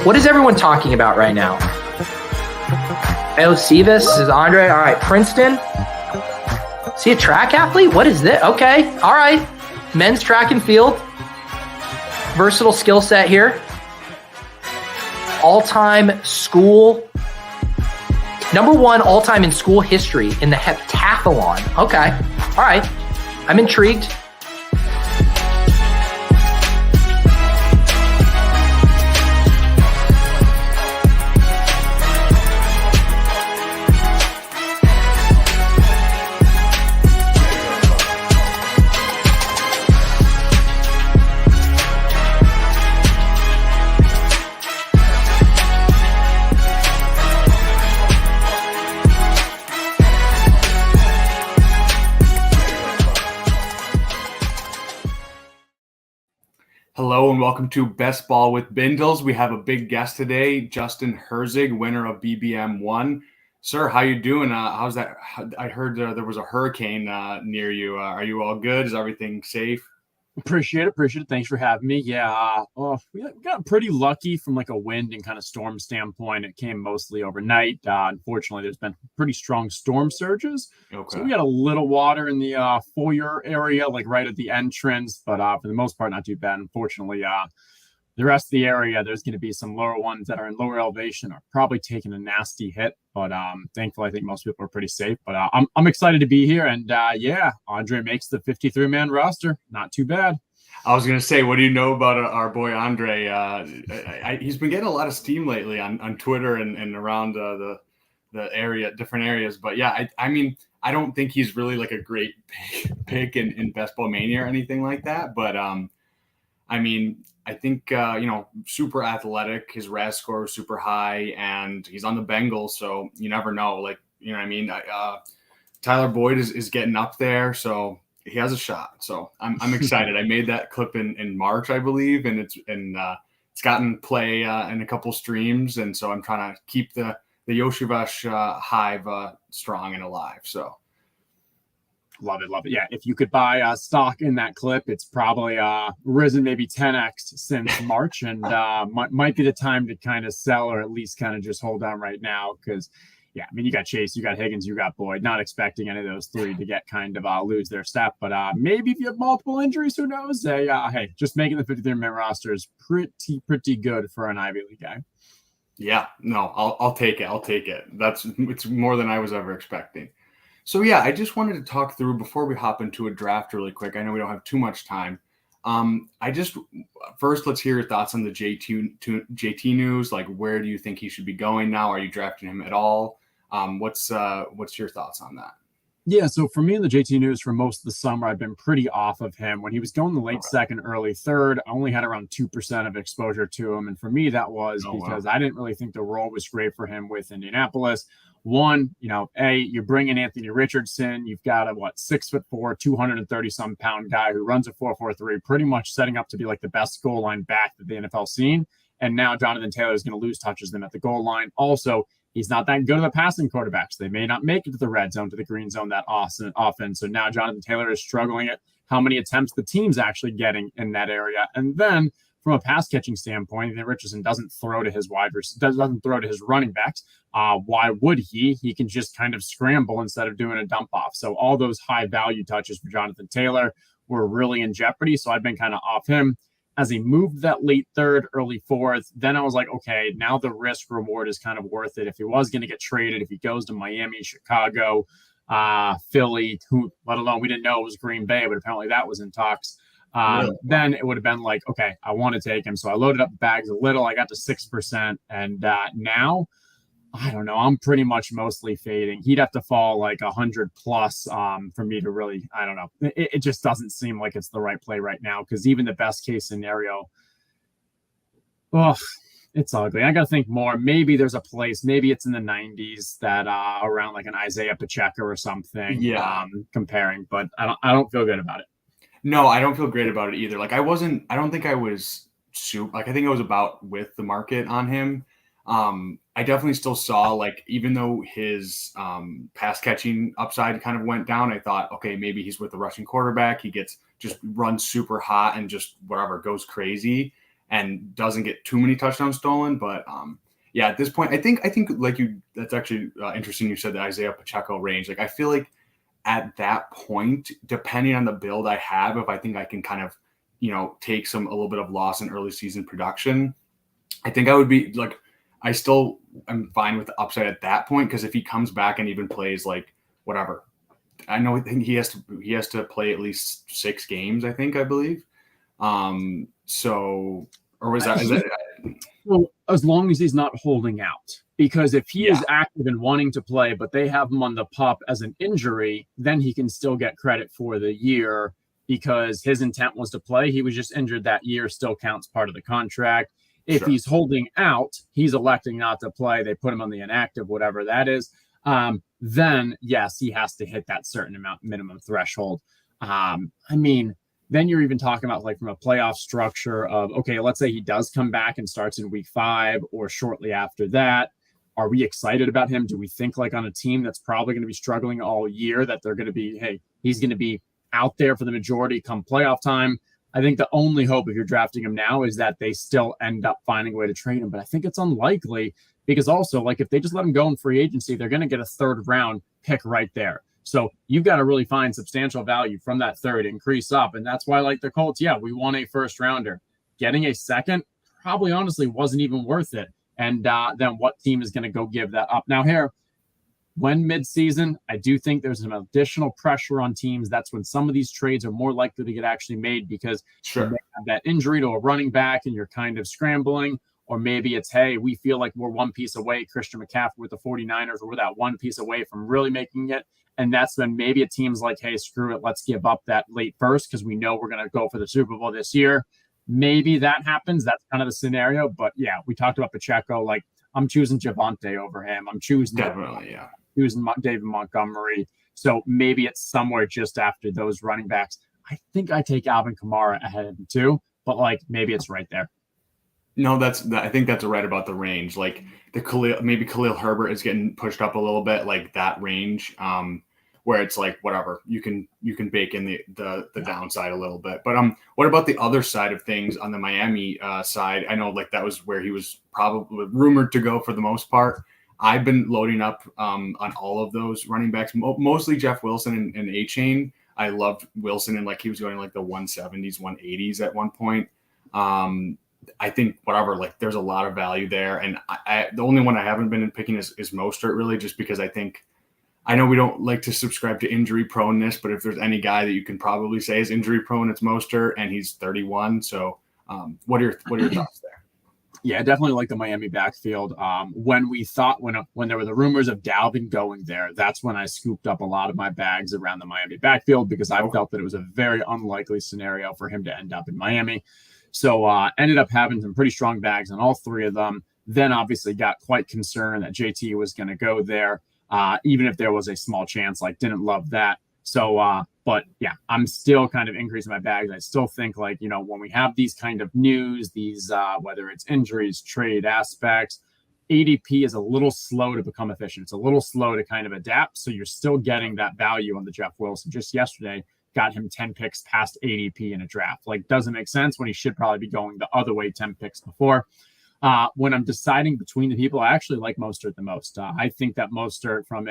What is everyone talking about right now? Oh, see this? This is Andre. All right, Princeton. See a track athlete? What is this? Okay, all right. Men's track and field. Versatile skill set here. All-time school. #1 all-time in school history in the heptathlon. Okay, all right. I'm intrigued. Hello and welcome to Bestball with Bindles. We have a big guest today, Justin Herzig, winner of BBM1. Sir, how you doing? How's that? I heard there was a hurricane near you. Are you all good? Is everything safe? Appreciate it. Thanks for having me. Yeah, we got pretty lucky from like a wind and kind of storm standpoint. It came mostly overnight. Unfortunately, there's been pretty strong storm surges. Okay. So we got a little water in the foyer area, like right at the entrance, but for the most part, not too bad. Unfortunately, the rest of the area, there's going to be some lower ones that are in lower elevation are probably taking a nasty hit. But thankfully, I think most people are pretty safe. But I'm excited to be here. And Andre makes the 53-man roster. Not too bad. I was going to say, what do you know about our boy Andre? He's been getting a lot of steam lately on Twitter and around the area, different areas. But yeah, I mean, I don't think he's really like a great pick in Best Ball Mania or anything like that. But I mean, I think, super athletic. His RAS score was super high, and he's on the Bengals, so you never know. Like, you know what I mean? Tyler Boyd is getting up there, so he has a shot. So I'm excited. I made that clip in March, I believe, and it's gotten play in a couple streams, and so I'm trying to keep the Yoshivash hive strong and alive. So. Love it. Yeah, if you could buy stock in that clip, it's probably risen maybe 10x since March, and might be the time to kind of sell or at least kind of just hold on right now because, yeah, I mean, you got Chase, you got Higgins, you got Boyd. Not expecting any of those three to get kind of lose their step, but maybe if you have multiple injuries, who knows? Hey, just making the 53-man roster is pretty good for an Ivy League guy. Yeah, no, I'll take it. It's more than I was ever expecting. So, yeah, I just wanted to talk through before we hop into a draft really quick. I know we don't have too much time. First, let's hear your thoughts on the JT news. Like, where do you think he should be going now? Are you drafting him at all? What's your thoughts on that? Yeah, so for me in the JT news for most of the summer, I've been pretty off of him. When he was going the late second, early third, I only had around 2% of exposure to him. And for me, that was because I didn't really think the role was great for him with Indianapolis. One, you're bringing Anthony Richardson. You've got a 6'4", 230-some pound guy who runs a 4.43, pretty much setting up to be like the best goal line back that the NFL's seen. And now Jonathan Taylor is going to lose touches them at the goal line. Also, he's not that good of a passing quarterback, so they may not make it to the red zone, to the green zone that often. So now Jonathan Taylor is struggling at how many attempts the team's actually getting in that area. And then from a pass catching standpoint, Richardson doesn't throw to his doesn't throw to his running backs. Why would he? He can just kind of scramble instead of doing a dump off. So all those high value touches for Jonathan Taylor were really in jeopardy. So I've been kind of off him. As he moved that late third, early fourth, then I was like, okay, now the risk reward is kind of worth it. If he was going to get traded, if he goes to Miami, Chicago, Philly, let alone we didn't know it was Green Bay, but apparently that was in talks. Then it would have been like, okay, I want to take him. So I loaded up bags a little. I got to 6%. And now, I don't know, I'm pretty much mostly fading. He'd have to fall like 100 plus for me to really, I don't know. It just doesn't seem like it's the right play right now because even the best case scenario, it's ugly. I got to think more. Maybe there's a place, maybe it's in the 90s that around like an Isaiah Pacheco or something. Yeah. Comparing, but I don't feel good about it. No, I don't feel great about it either. Like I think I was I think I was about with the market on him. I definitely still saw, like, even though his pass catching upside kind of went down, I thought, okay, maybe he's with the rushing quarterback. He gets just runs super hot and just whatever goes crazy. and doesn't get too many touchdowns stolen. But yeah, at this point, I think like that's actually interesting. You said the Isaiah Pacheco range. Like I feel like at that point, depending on the build I have, if I think I can kind of, take a little bit of loss in early season production, I think I would be like, I'm fine with the upside at that point. Cause if he comes back and even plays like whatever, I think he has to play at least 6 games, I believe. So, or was that, is that, well, as long as he's not holding out, because if he is active and wanting to play, but they have him on the PUP as an injury, then he can still get credit for the year because his intent was to play. He was just injured that year, still counts part of the contract. If he's holding out, he's electing not to play. They put him on the inactive, whatever that is. Then yes, he has to hit that certain amount minimum threshold. Then you're even talking about like from a playoff structure of, okay, let's say he does come back and starts in week 5 or shortly after that. Are we excited about him? Do we think like on a team that's probably going to be struggling all year that they're going to be, hey, he's going to be out there for the majority come playoff time? I think the only hope if you're drafting him now is that they still end up finding a way to trade him. But I think it's unlikely because also like if they just let him go in free agency, they're going to get a 3rd round pick right there. So you've got to really find substantial value from that 3rd, increase up. And that's why like the Colts, we won a 1st rounder. Getting a 2nd probably honestly wasn't even worth it. And then what team is going to go give that up? Now here, when midseason, I do think there's some additional pressure on teams. That's when some of these trades are more likely to get actually made because you may have that injury to a running back and you're kind of scrambling. Or maybe it's, hey, we feel like we're one piece away, Christian McCaffrey with the 49ers, or we're that one piece away from really making it. And that's when maybe a team's like, hey, screw it, let's give up that late first because we know we're going to go for the Super Bowl this year. Maybe that happens. That's kind of the scenario. But yeah, we talked about Pacheco. Like I'm choosing Javonte over him. I'm choosing choosing David Montgomery. So maybe it's somewhere just after those running backs. I think I take Alvin Kamara ahead of him too, but like maybe it's right there. No, I think that's right about the range. Like Khalil Herbert is getting pushed up a little bit, like that range, where it's like whatever you can bake in the downside a little bit. But what about the other side of things on the Miami side? I know like that was where he was probably rumored to go for the most part. I've been loading up on all of those running backs, mostly Jeff Wilson and A-Chain. I loved Wilson and like he was going like the 170s, 180s at one point. I think whatever, like there's a lot of value there. And the only one I haven't been picking is Mostert really, just because I know we don't like to subscribe to injury proneness, but if there's any guy that you can probably say is injury prone, it's Mostert, and he's 31. So what are your thoughts there? Yeah, definitely like the Miami backfield. When there were the rumors of Dalvin going there, that's when I scooped up a lot of my bags around the Miami backfield because I felt that it was a very unlikely scenario for him to end up in Miami. So ended up having some pretty strong bags on all 3 of them. Then obviously got quite concerned that JT was going to go there, even if there was a small chance. Like didn't love that. So, but yeah, I'm still kind of increasing my bags. I still think like, when we have these kind of news, these whether it's injuries, trade aspects, ADP is a little slow to become efficient. It's a little slow to kind of adapt. So you're still getting that value on the Jeff Wilson. Just yesterday, got him 10 picks past ADP in a draft. Like doesn't make sense when he should probably be going the other way 10 picks before. When I'm deciding between the people, I actually like Mostert the most. I think that Mostert from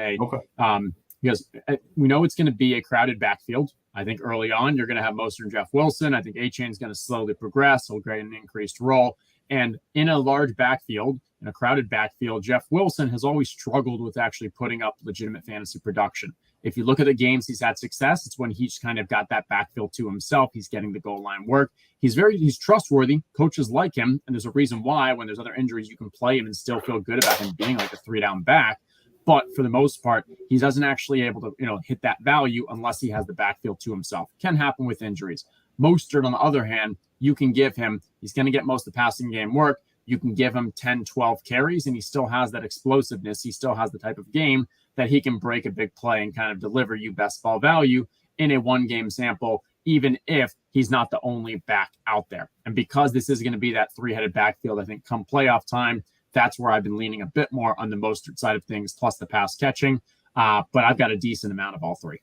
because we know it's going to be a crowded backfield. I think early on, you're going to have Mostert and Jeff Wilson. I think A-Chain's going to slowly progress. He'll get an increased role. And in a large backfield, in a crowded backfield, Jeff Wilson has always struggled with actually putting up legitimate fantasy production. If you look at the games he's had success, it's when he's kind of got that backfield to himself. He's getting the goal line work. He's trustworthy. Coaches like him. And there's a reason why when there's other injuries, you can play him and still feel good about him being like a 3-down back. But for the most part, he doesn't actually able to, hit that value unless he has the backfield to himself. Can happen with injuries. Mostert, on the other hand, you can give him, he's going to get most of the passing game work. You can give him 10, 12 carries, and he still has that explosiveness. He still has the type of game that he can break a big play and kind of deliver you best ball value in a 1-game sample, even if he's not the only back out there. And because this is going to be that 3-headed backfield, I think come playoff time, that's where I've been leaning a bit more on the Mostert side of things, plus the pass catching. But I've got a decent amount of all 3.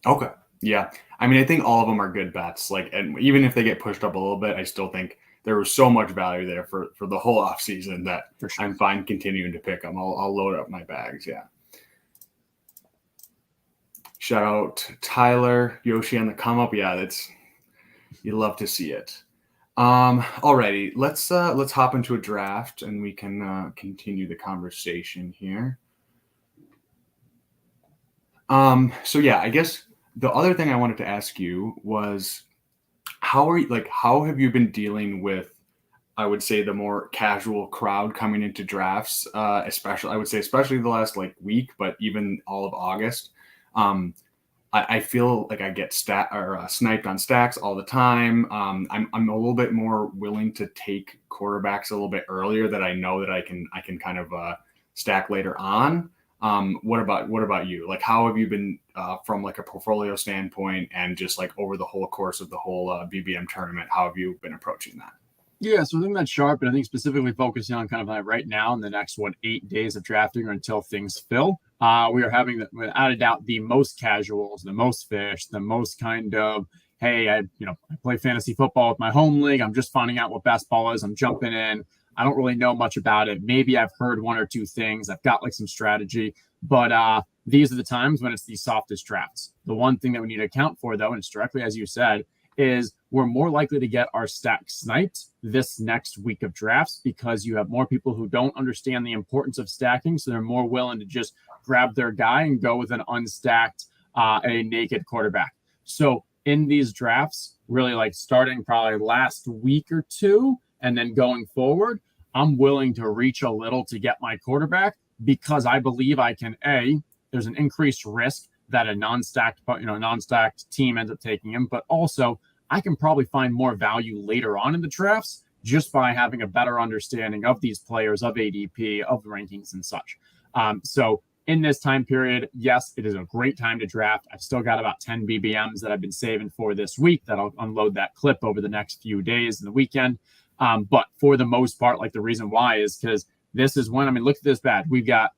Okay. Yeah. I mean, I think all of them are good bets. Like, and even if they get pushed up a little bit, I still think there was so much value there for the whole offseason that For sure. I'm fine continuing to pick them. I'll load up my bags. Yeah. Shout out to Tyler, Yoshi on the come up. Yeah, you love to see it. Alrighty, let's hop into a draft and we can continue the conversation here. So yeah, I guess the other thing I wanted to ask you was how have you been dealing with, I would say, the more casual crowd coming into drafts, especially the last week, but even all of August. I feel like I get sniped on stacks all the time. I'm a little bit more willing to take quarterbacks a little bit earlier that I know that I can kind of stack later on. What about you? Like, how have you been from a portfolio standpoint and just over the whole course of the whole BBM tournament? How have you been approaching that? Yeah, so I think that's sharp, and I think specifically focusing on kind of right now in the next 8 days of drafting or until things fill. We are having, without a doubt, the most casuals, the most fish, the most kind of, hey, I play fantasy football with my home league. I'm just finding out what Bestball is. I'm jumping in. I don't really know much about it. Maybe I've heard one or two things. I've got some strategy, but these are the times when it's the softest drafts. The one thing that we need to account for, though, and it's directly as you said, is we're more likely to get our stack sniped this next week of drafts because you have more people who don't understand the importance of stacking. So they're more willing to just grab their guy and go with an unstacked, a naked quarterback. So in these drafts, really starting probably last week or two, and then going forward, I'm willing to reach a little to get my quarterback because I believe I can, there's an increased risk that a non-stacked team ends up taking him, but also I can probably find more value later on in the drafts just by having a better understanding of these players, of ADP, of rankings and such. So in this time period, yes, it is a great time to draft. I've still got about 10 BBMs that I've been saving for this week that I'll unload that clip over the next few days and the weekend. But for the most part, the reason why is because this is when, look at this badge. We've got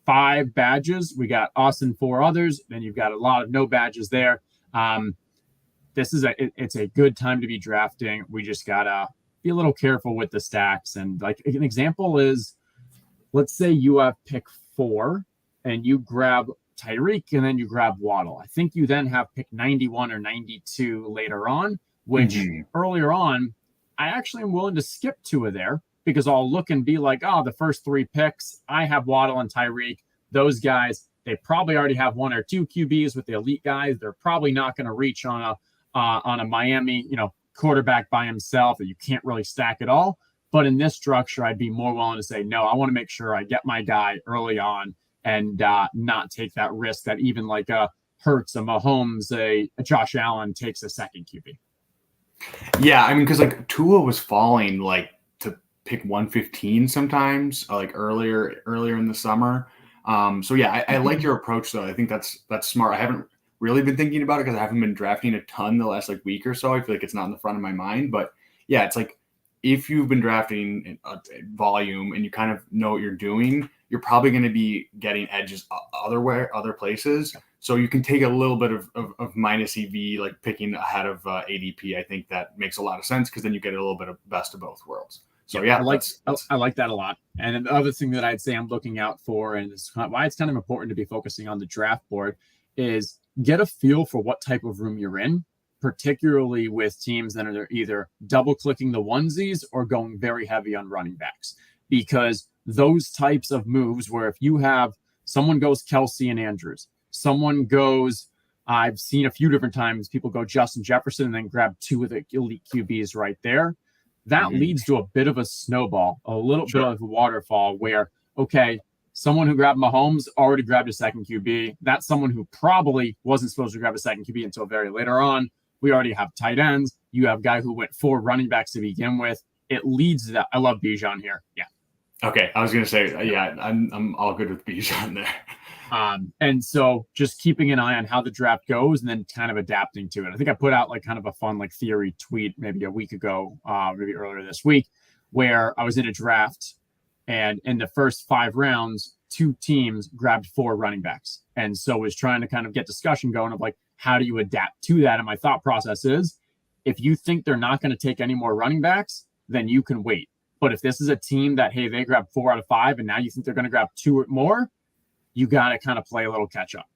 5 badges. We got us and 4 others. Then you've got a lot of no badges there. It's a good time to be drafting. We just gotta be a little careful with the stacks. And an example is, let's say you have pick 4 and you grab Tyreek and then you grab Waddle. I think you then have pick 91 or 92 later on, which earlier on, I actually am willing to skip 2 of there because I'll look and be the first 3 picks, I have Waddle and Tyreek. Those guys, they probably already have 1 or 2 QBs with the elite guys. They're probably not going to reach on a Miami, quarterback by himself that you can't really stack at all. But in this structure, I'd be more willing to say, no, I want to make sure I get my guy early on and not take that risk that even a Hertz, a Mahomes, a Josh Allen takes a second QB. Yeah, because Tua was falling to pick 115 sometimes, earlier in the summer. So yeah, I like your approach though. I think that's smart. I haven't really been thinking about it because I haven't been drafting a ton the last week or so. I feel like it's not in the front of my mind, but yeah, it's if you've been drafting volume and you kind of know what you're doing, you're probably going to be getting edges other places. So you can take a little bit of minus EV, picking ahead of ADP. I think that makes a lot of sense because then you get a little bit of best of both worlds. So yeah, I like that a lot. And then the other thing that I'd say I'm looking out for, and it's why it's kind of important to be focusing on the draft board, is get a feel for what type of room you're in, particularly with teams that are either double clicking the onesies or going very heavy on running backs. Because those types of moves where if you have someone goes Kelsey and Andrews, someone goes, I've seen a few different times people go Justin Jefferson and then grab 2 of the elite QBs right there. That leads to a bit of a snowball, a little bit of a waterfall where, okay, someone who grabbed Mahomes already grabbed a second QB. That's someone who probably wasn't supposed to grab a second QB until very later on. We already have tight ends. You have a guy who went 4 running backs to begin with. It leads to that. I love Bijan here. Yeah. Okay. I was going to say, yeah, I'm all good with Bijan there. And so just keeping an eye on how the draft goes and then kind of adapting to it. I think I put out kind of a fun theory tweet maybe a week ago, maybe earlier this week, where I was in a draft and in the first 5 rounds, 2 teams grabbed 4 running backs. And so was trying to kind of get discussion going of how do you adapt to that? And my thought process is, if you think they're not going to take any more running backs, then you can wait. But if this is a team that, hey, they grabbed 4 out of 5 and now you think they're going to grab 2 or more, you got to kind of play a little catch up.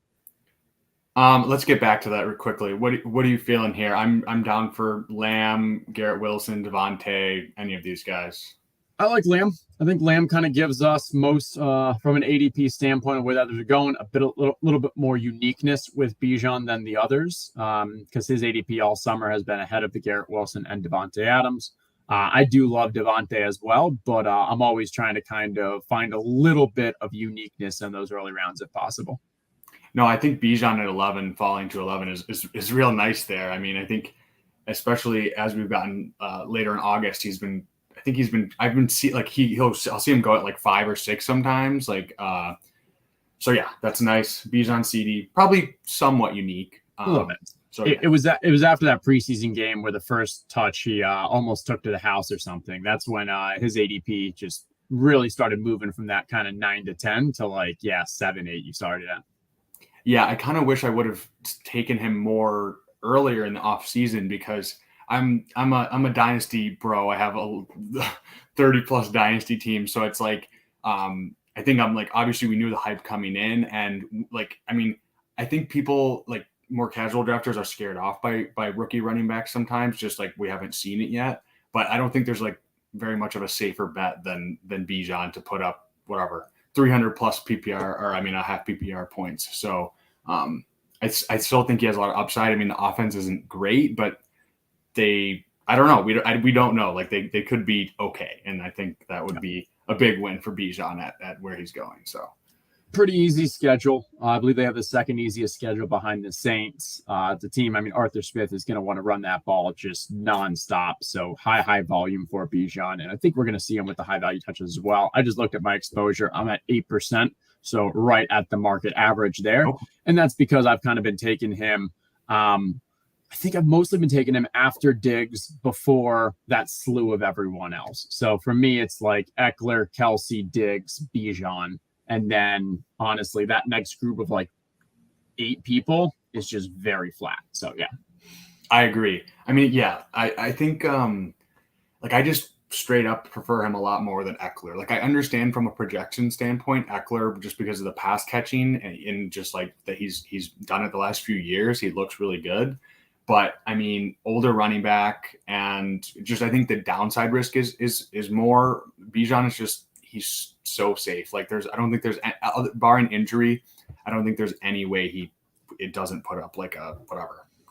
Let's get back to that real quickly. What are you feeling here? I'm down for Lamb, Garrett Wilson, Devontae, any of these guys. I like Lamb. I think Lamb kind of gives us most, from an ADP standpoint of where the others are going, a little bit more uniqueness with Bijan than the others, because his ADP all summer has been ahead of the Garrett Wilson and Devontae Adams. I do love Devontae as well, but I'm always trying to kind of find a little bit of uniqueness in those early rounds if possible. No, I think Bijan at 11, falling to 11 is real nice there. I mean, I think especially as we've gotten later in August, I've see I'll see him go at like 5 or 6 sometimes. So yeah, that's nice. Bijan CD, probably somewhat unique. A little bit. So yeah. It was after that preseason game where the first touch he almost took to the house or something. That's when his ADP just really started moving from that kind of 9 to 10 to 7, 8 you started at. Yeah, I kind of wish I would have taken him more earlier in the off season because I'm a dynasty bro. I have a 30 plus dynasty team, so it's like I think I'm like, obviously we knew the hype coming in, and I think people more casual drafters are scared off by rookie running backs sometimes, just like we haven't seen it yet. But I don't think there's very much of a safer bet than Bijan to put up whatever 300 plus PPR or a half PPR points. So I still think he has a lot of upside. I mean, the offense isn't great, but I don't know. We don't know. They could be okay, and I think that would be a big win for Bijan at where he's going. So. Pretty easy schedule. I believe they have the second easiest schedule behind the Saints. The team, Arthur Smith is going to want to run that ball just nonstop. So high volume for Bijan. And I think we're going to see him with the high value touches as well. I just looked at my exposure. I'm at 8%. So right at the market average there. Oh. And that's because I've kind of been taking him. I think I've mostly been taking him after Diggs before that slew of everyone else. So for me, it's like Eckler, Kelsey, Diggs, Bijan. And then, honestly, that next group of 8 people is just very flat. So, yeah. I agree. I mean, yeah, I think, I just straight up prefer him a lot more than Eckler. I understand from a projection standpoint, Eckler, just because of the pass catching and just that he's done it the last few years, he looks really good. But, older running back and just I think the downside risk is more. Bijan is just, he's so safe. I don't think there's, barring injury, I don't think there's any way it doesn't put up a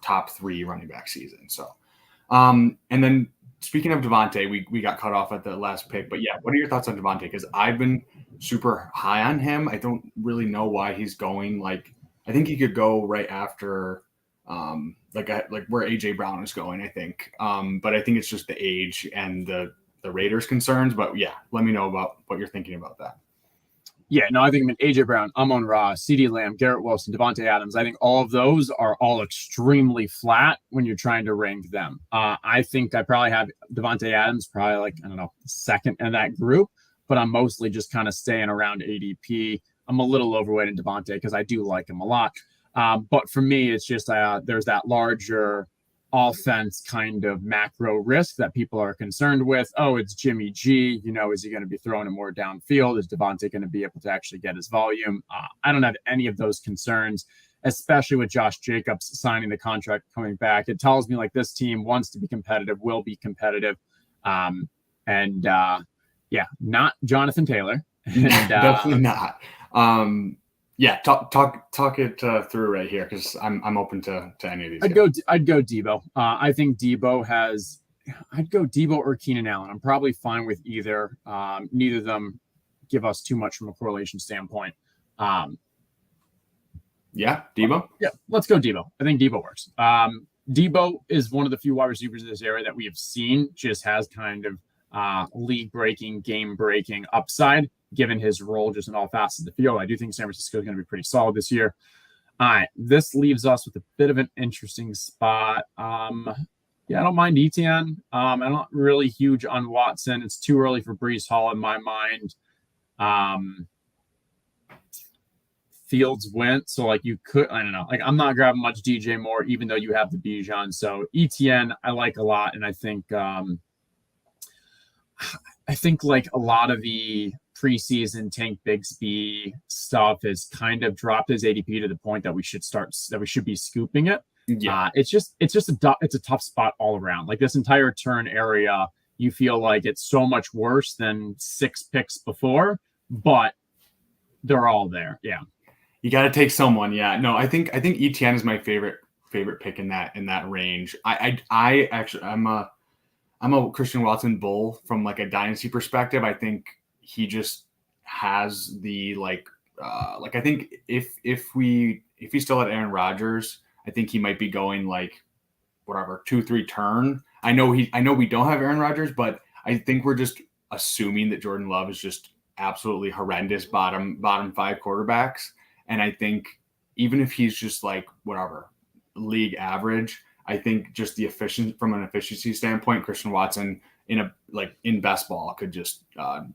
top 3 running back season. So, and then speaking of Devontae, we got cut off at the last pick, but yeah, what are your thoughts on Devontae? Because I've been super high on him. I don't really know why he's going. I think he could go right after, where AJ Brown is going, I think. But I think it's just the age and the Raiders concerns, but yeah, let me know about what you're thinking about that. Yeah, no, I think AJ Brown, Amon-Ra, CeeDee Lamb, Garrett Wilson, Devontae Adams. I think all of those are all extremely flat when you're trying to rank them. I think I probably have Devontae Adams probably second in that group, but I'm mostly just kind of staying around ADP. I'm a little overweight in Devontae because I do like him a lot. But for me, it's just there's that larger offense kind of macro risk that people are concerned with. Oh, it's Jimmy G. Is he going to be throwing it more downfield? Is Devontae going to be able to actually get his volume? I don't have any of those concerns, especially with Josh Jacobs signing the contract, coming back. It tells me this team wants to be competitive, will be competitive. Not Jonathan Taylor. And, definitely not. Yeah, talk it through right here because I'm open to any of these. I'd go Debo. I think Debo has. I'd go Debo or Keenan Allen. I'm probably fine with either. Neither of them give us too much from a correlation standpoint. Yeah, Debo. Yeah, let's go Debo. I think Debo works. Debo is one of the few wide receivers in this area that we have seen just has kind of league-breaking, game-breaking upside, given his role just in all facets of the field. I do think San Francisco is going to be pretty solid this year. All right, this leaves us with a bit of an interesting spot. I don't mind Etienne. I'm not really huge on Watson. It's too early for Breece Hall in my mind. Fields went, so you could, I don't know. I'm not grabbing much DJ Moore, even though you have the Bijan. So Etienne, I like a lot, and I think I think like a lot of the preseason Tank Bigsby stuff has kind of dropped his ADP to the point that we should be scooping it. Yeah. It's just a tough spot all around. Like this entire turn area, you feel like it's so much worse than 6 picks before, but they're all there. Yeah. You got to take someone. Yeah. No, I think ETN is my favorite pick in that range. I actually I'm a Christian Watson bull from like a dynasty perspective. I think he just has the I think if he still had Aaron Rodgers, I think he might be going like whatever 2-3 turn. I know we don't have Aaron Rodgers, but I think we're just assuming that Jordan Love is just absolutely horrendous bottom 5 quarterbacks. And I think even if he's just like whatever league average, I think just from an efficiency standpoint, Christian Watson in Bestball could just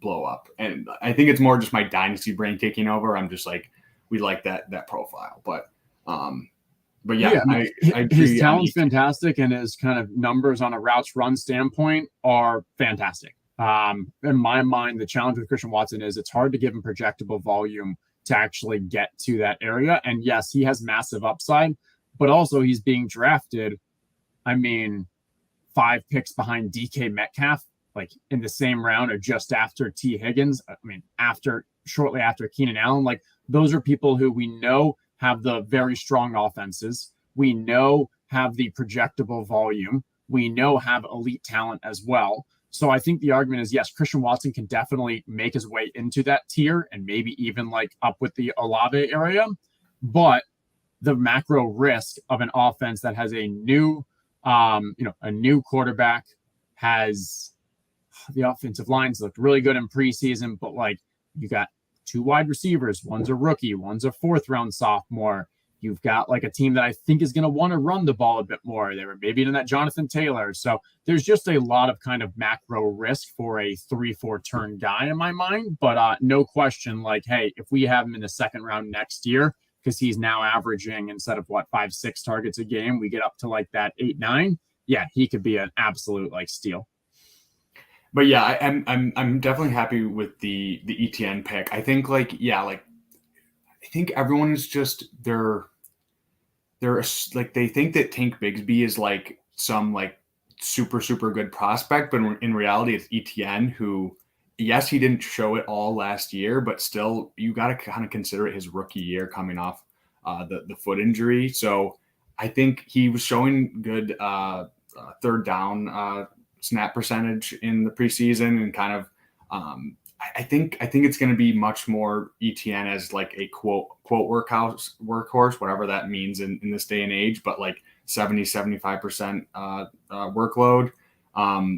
blow up. And I think it's more just my dynasty brain taking over. I'm just like, we like that profile, but yeah, I agree. His talent's fantastic, and his kind of numbers on a routes run standpoint are fantastic. In my mind, the challenge with Christian Watson is it's hard to give him projectable volume to actually get to that area. And yes, he has massive upside, but also he's being drafted, 5 picks behind DK Metcalf, like in the same round or just after T. Higgins. Shortly after Keenan Allen. Like those are people who we know have the very strong offenses. We know have the projectable volume. We know have elite talent as well. So I think the argument is, yes, Christian Watson can definitely make his way into that tier and maybe even like up with the Olave area. But the macro risk of an offense that has a new quarterback, has the offensive lines looked really good in preseason, but like you got 2 wide receivers, one's a rookie, one's a 4th round sophomore. You've got like a team that I think is going to want to run the ball a bit more. They were maybe in that Jonathan Taylor. So there's just a lot of kind of macro risk for a 3-4 turn guy in my mind. But no question, like, hey, if we have him in the 2nd round next year, because he's now averaging instead of 5-6 targets a game, we get up to like that 8-9. Yeah, he could be an absolute like steal. But yeah, I'm definitely happy with the ETN pick. I think I think everyone is just they're like they think that Tank Bigsby is like some like super good prospect, but in reality it's ETN who, yes, he didn't show it all last year, but still you got to kind of consider it his rookie year coming off the foot injury. So I think he was showing good 3rd down snap percentage in the preseason, and kind of I think it's going to be much more ETN as like a quote workhorse, whatever that means in this day and age, but like 70-75% workload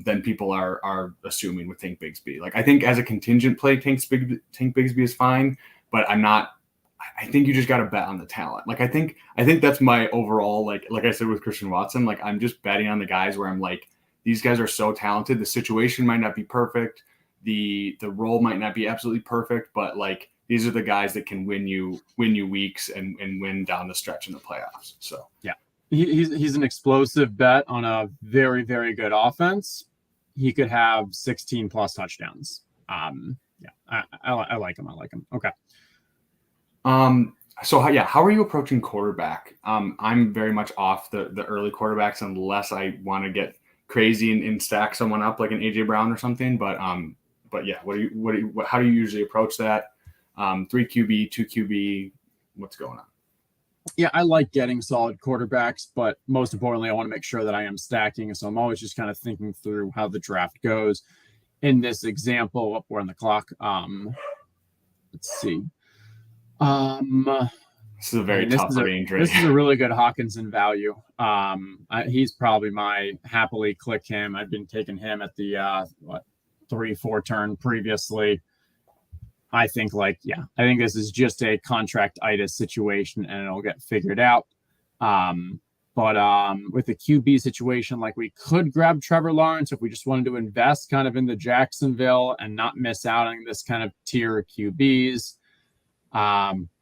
than people are assuming with Tank Bigsby. Like I think as a contingent play, Tank Bigsby is fine, but I think you just got to bet on the talent. Like I think that's my overall like I said with Christian Watson, like I'm just betting on the guys where I'm like, these guys are so talented. The situation might not be perfect. The role might not be absolutely perfect, but like these are the guys that can win you weeks and win down the stretch in the playoffs. So yeah, he's an explosive bet on a very, very good offense. He could have 16 plus touchdowns. I like him. Okay. So how are you approaching quarterback? I'm very much off the early quarterbacks unless I want to get crazy and stack someone up like an AJ Brown or something. But yeah, how do you usually approach that? 3 QB, 2 QB, what's going on? Yeah, I like getting solid quarterbacks, but most importantly, I want to make sure that I am stacking. So I'm always just kind of thinking through how the draft goes. In this example, we're on the clock. Let's see. This is a very tough range. This is a really good Hawkinson value. He's probably my happily click him. I've been taking him at the 3-4 turn previously. I think this is just a contract-itis situation and it'll get figured out. But with the QB situation, like we could grab Trevor Lawrence if we just wanted to invest kind of in the Jacksonville and not miss out on this kind of tier of QBs.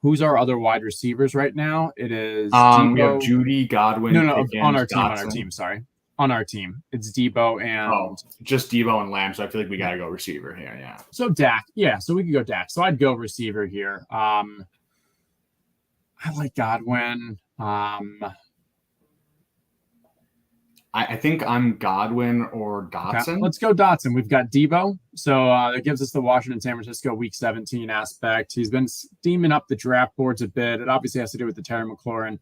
Who's our other wide receivers right now? It is we have Judy, Godwin. No, Pickens, on our Dotson. team. Sorry, on our team. It's Debo and just Debo and Lamb. So I feel like we got to go receiver here. Yeah. So Dak. Yeah. So we could go Dak. So I'd go receiver here. I like Godwin. I think I'm Godwin or Dotson. Okay. Let's go Dotson. We've got Debo. So that gives us the Washington, San Francisco Week 17 aspect. He's been steaming up the draft boards a bit. It obviously has to do with the Terry McLaurin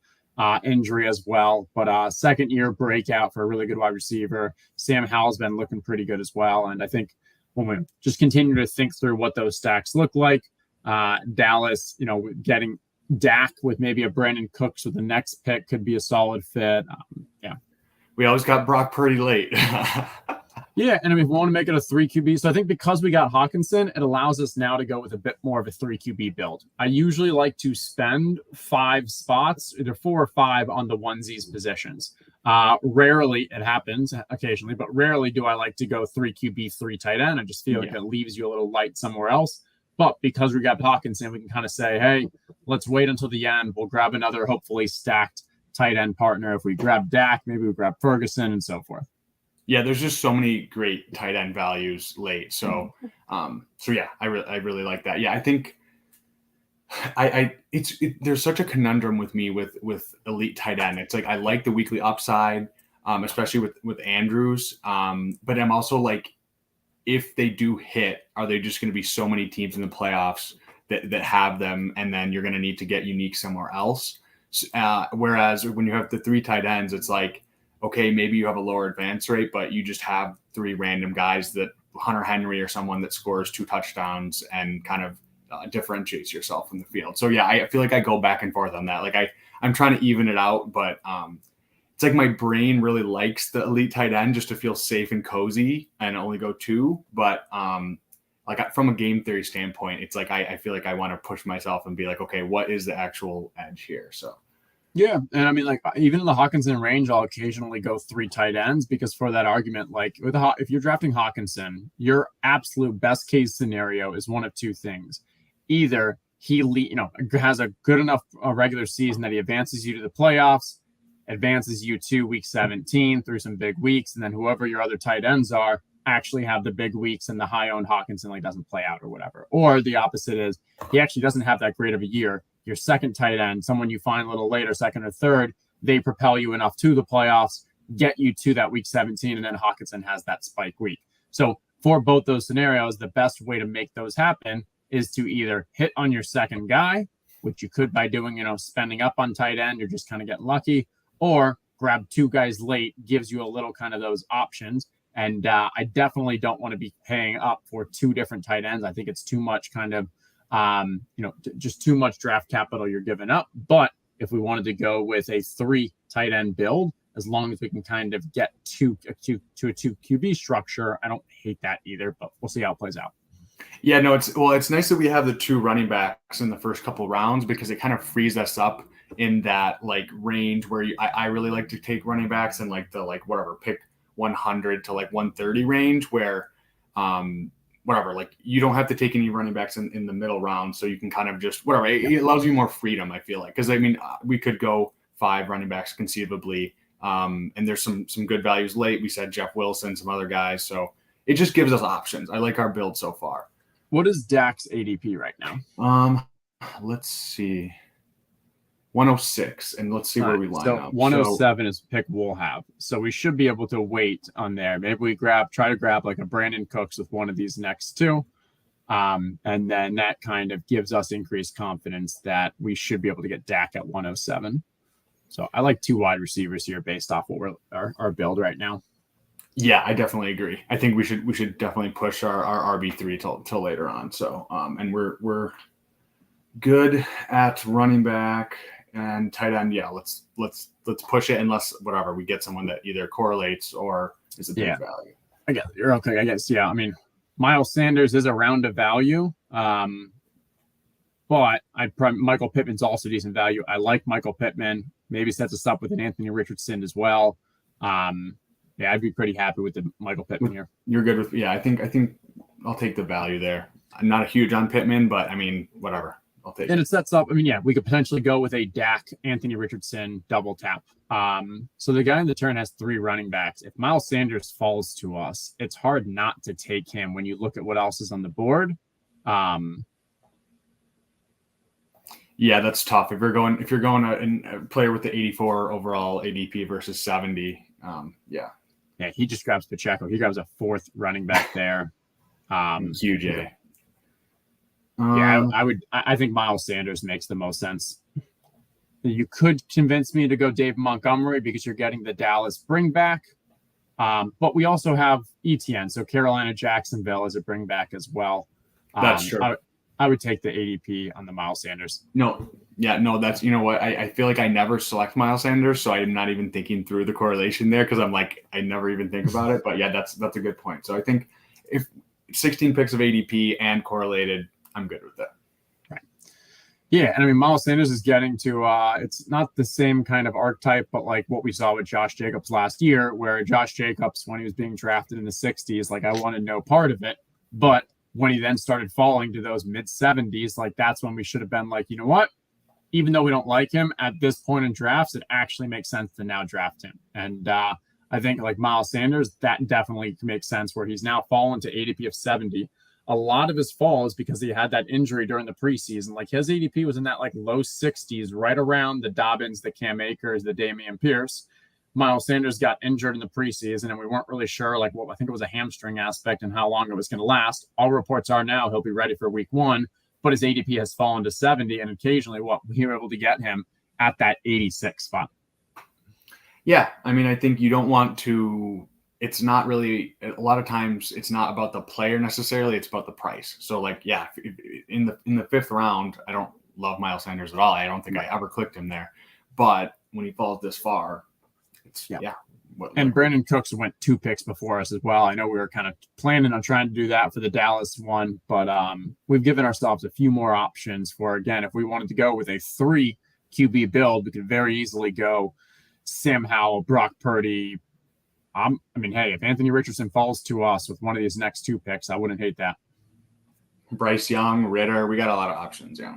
injury as well. But second year breakout for a really good wide receiver. Sam Howell's been looking pretty good as well. And I think when we just continue to think through what those stacks look like, Dallas, getting Dak with maybe a Brandon Cooks with the next pick could be a solid fit. Yeah. We always got Brock Purdy late. Yeah, and I mean, if we want to make it a 3 QB, so I think because we got Hawkinson, it allows us now to go with a bit more of a 3 QB build. I usually like to spend 5 spots, either 4 or 5 on the onesies positions. Rarely, it happens occasionally, but rarely do I like to go 3 QB, 3 tight end. I just feel like it leaves you a little light somewhere else. But because we got Hawkinson, we can kind of say, hey, let's wait until the end. We'll grab another hopefully stacked tight end partner. If we grab Dak, maybe we grab Ferguson and so forth. Yeah, there's just so many great tight end values late. So, yeah, I really like that. Yeah, I think there's such a conundrum with me with elite tight end. It's like I like the weekly upside, especially with Andrews. But I'm also like, if they do hit, are they just going to be so many teams in the playoffs that have them, and then you're going to need to get unique somewhere else? Whereas when you have the 3 tight ends, it's like, okay, maybe you have a lower advance rate, but you just have 3 random guys that Hunter Henry or someone that scores 2 touchdowns and kind of differentiates yourself from the field. So yeah, I feel like I go back and forth on that. Like I'm trying to even it out, but it's like my brain really likes the elite tight end just to feel safe and cozy and only go 2. But like from a game theory standpoint, it's like I feel like I want to push myself and be like, okay, what is the actual edge here? So yeah, and I mean, like even in the Hawkinson range, I'll occasionally go 3 tight ends because for that argument, like if you're drafting Hawkinson, your absolute best case scenario is one of 2 things: either he has a good enough regular season that he advances you to the playoffs, advances you to week 17 through some big weeks, and then whoever your other tight ends are actually have the big weeks and the high-owned Hawkinson doesn't play out or whatever. Or the opposite is he actually doesn't have that great of a year. Your second tight end, someone you find a little later, second or third, they propel you enough to the playoffs, get you to that week 17, and then Hawkinson has that spike week. So for both those scenarios, the best way to make those happen is to either hit on your second guy, which you could by doing, spending up on tight end, you're just kind of getting lucky, or grab 2 guys late, gives you a little kind of those options. And I definitely don't want to be paying up for 2 different tight ends. I think it's too much kind of, just too much draft capital you're giving up. But if we wanted to go with a 3 tight end build, as long as we can kind of get to a 2 QB structure, I don't hate that either, but we'll see how it plays out. Yeah, no, it's nice that we have the 2 running backs in the first couple rounds because it kind of frees us up in that like range where I really like to take running backs in like the pick 100 to like 130 range where like you don't have to take any running backs in the middle round, so you can kind of just it allows you more freedom, I feel like, because I mean we could go 5 running backs conceivably, and there's some good values late. We said Jeff Wilson, some other guys, so it just gives us options. I like our build so far. What is Dak's ADP right now? Let's see. 106, and let's see where we line up. 107 is pick we'll have, so we should be able to wait on there. Maybe we try to grab like a Brandon Cooks with one of these next 2, and then that kind of gives us increased confidence that we should be able to get Dak at 107. So I like 2 wide receivers here based off what our build right now. Yeah, I definitely agree. I think we should definitely push our RB3 till later on. So and we're good at running back and tight end. Yeah, let's push it unless we get someone that either correlates or is a big value. I guess you're okay. I guess I mean, Miles Sanders is around a value, but Michael Pittman's also decent value. I like Michael Pittman. Maybe sets us up with an Anthony Richardson as well. Yeah, I'd be pretty happy with the Michael Pittman here. You're good with I think I'll take the value there. I'm not a huge on Pittman, but I mean whatever. I'll take and it. it sets up. I mean, yeah, we could potentially go with a Dak, Anthony Richardson double tap. So the guy in the turn has 3 running backs. If Miles Sanders falls to us, it's hard not to take him when you look at what else is on the board. Yeah, that's tough. If you're going a player with the 84 overall ADP versus 70, yeah, he just grabs Pacheco. He grabs a 4th running back there. QJ. I think Miles Sanders makes the most sense. You could convince me to go Dave Montgomery because you're getting the Dallas bring back. But we also have ETN, so Carolina Jacksonville as a bring back as well. That's true. I would take the ADP on the Miles Sanders. That's, you know what? I feel like I never select Miles Sanders, so I'm not even thinking through the correlation there because I'm like, I never even think about it. But yeah, that's a good point. So I think if 16 picks of ADP and correlated, I'm good with that. Right. Yeah, and I mean, Miles Sanders is getting to, it's not the same kind of archetype, but like what we saw with Josh Jacobs last year, where Josh Jacobs, when he was being drafted in the 60s, like I wanted no part of it. But when he then started falling to those mid 70s, like that's when we should have been like, you know what? Even though we don't like him at this point in drafts, it actually makes sense to now draft him. And I think like Miles Sanders, that definitely makes sense where he's now fallen to ADP of 70. A lot of his fall is because he had that injury during the preseason. Like his ADP was in that like low 60s, right around the Dobbins, the Cam Akers, the Damian Pierce. Miles Sanders got injured in the preseason, and we weren't really sure, like, what I think it was a hamstring aspect and how long it was going to last. All reports are now he'll be ready for week 1, but his ADP has fallen to 70, and occasionally, we were able to get him at that 86 spot. Yeah, I mean, I think you don't want to. It's not really, a lot of times it's not about the player necessarily, it's about the price. So like, yeah, in the 5th round, I don't love Miles Sanders at all. I don't think I ever clicked him there. But when he falls this far, and Brandon Cooks went 2 picks before us as well. I know we were kind of planning on trying to do that for the Dallas one, but we've given ourselves a few more options for, again, if we wanted to go with a 3 QB build, we could very easily go Sam Howell, Brock Purdy. I mean, hey, if Anthony Richardson falls to us with one of these next 2 picks, I wouldn't hate that. Bryce Young, Ritter, we got a lot of options. Yeah.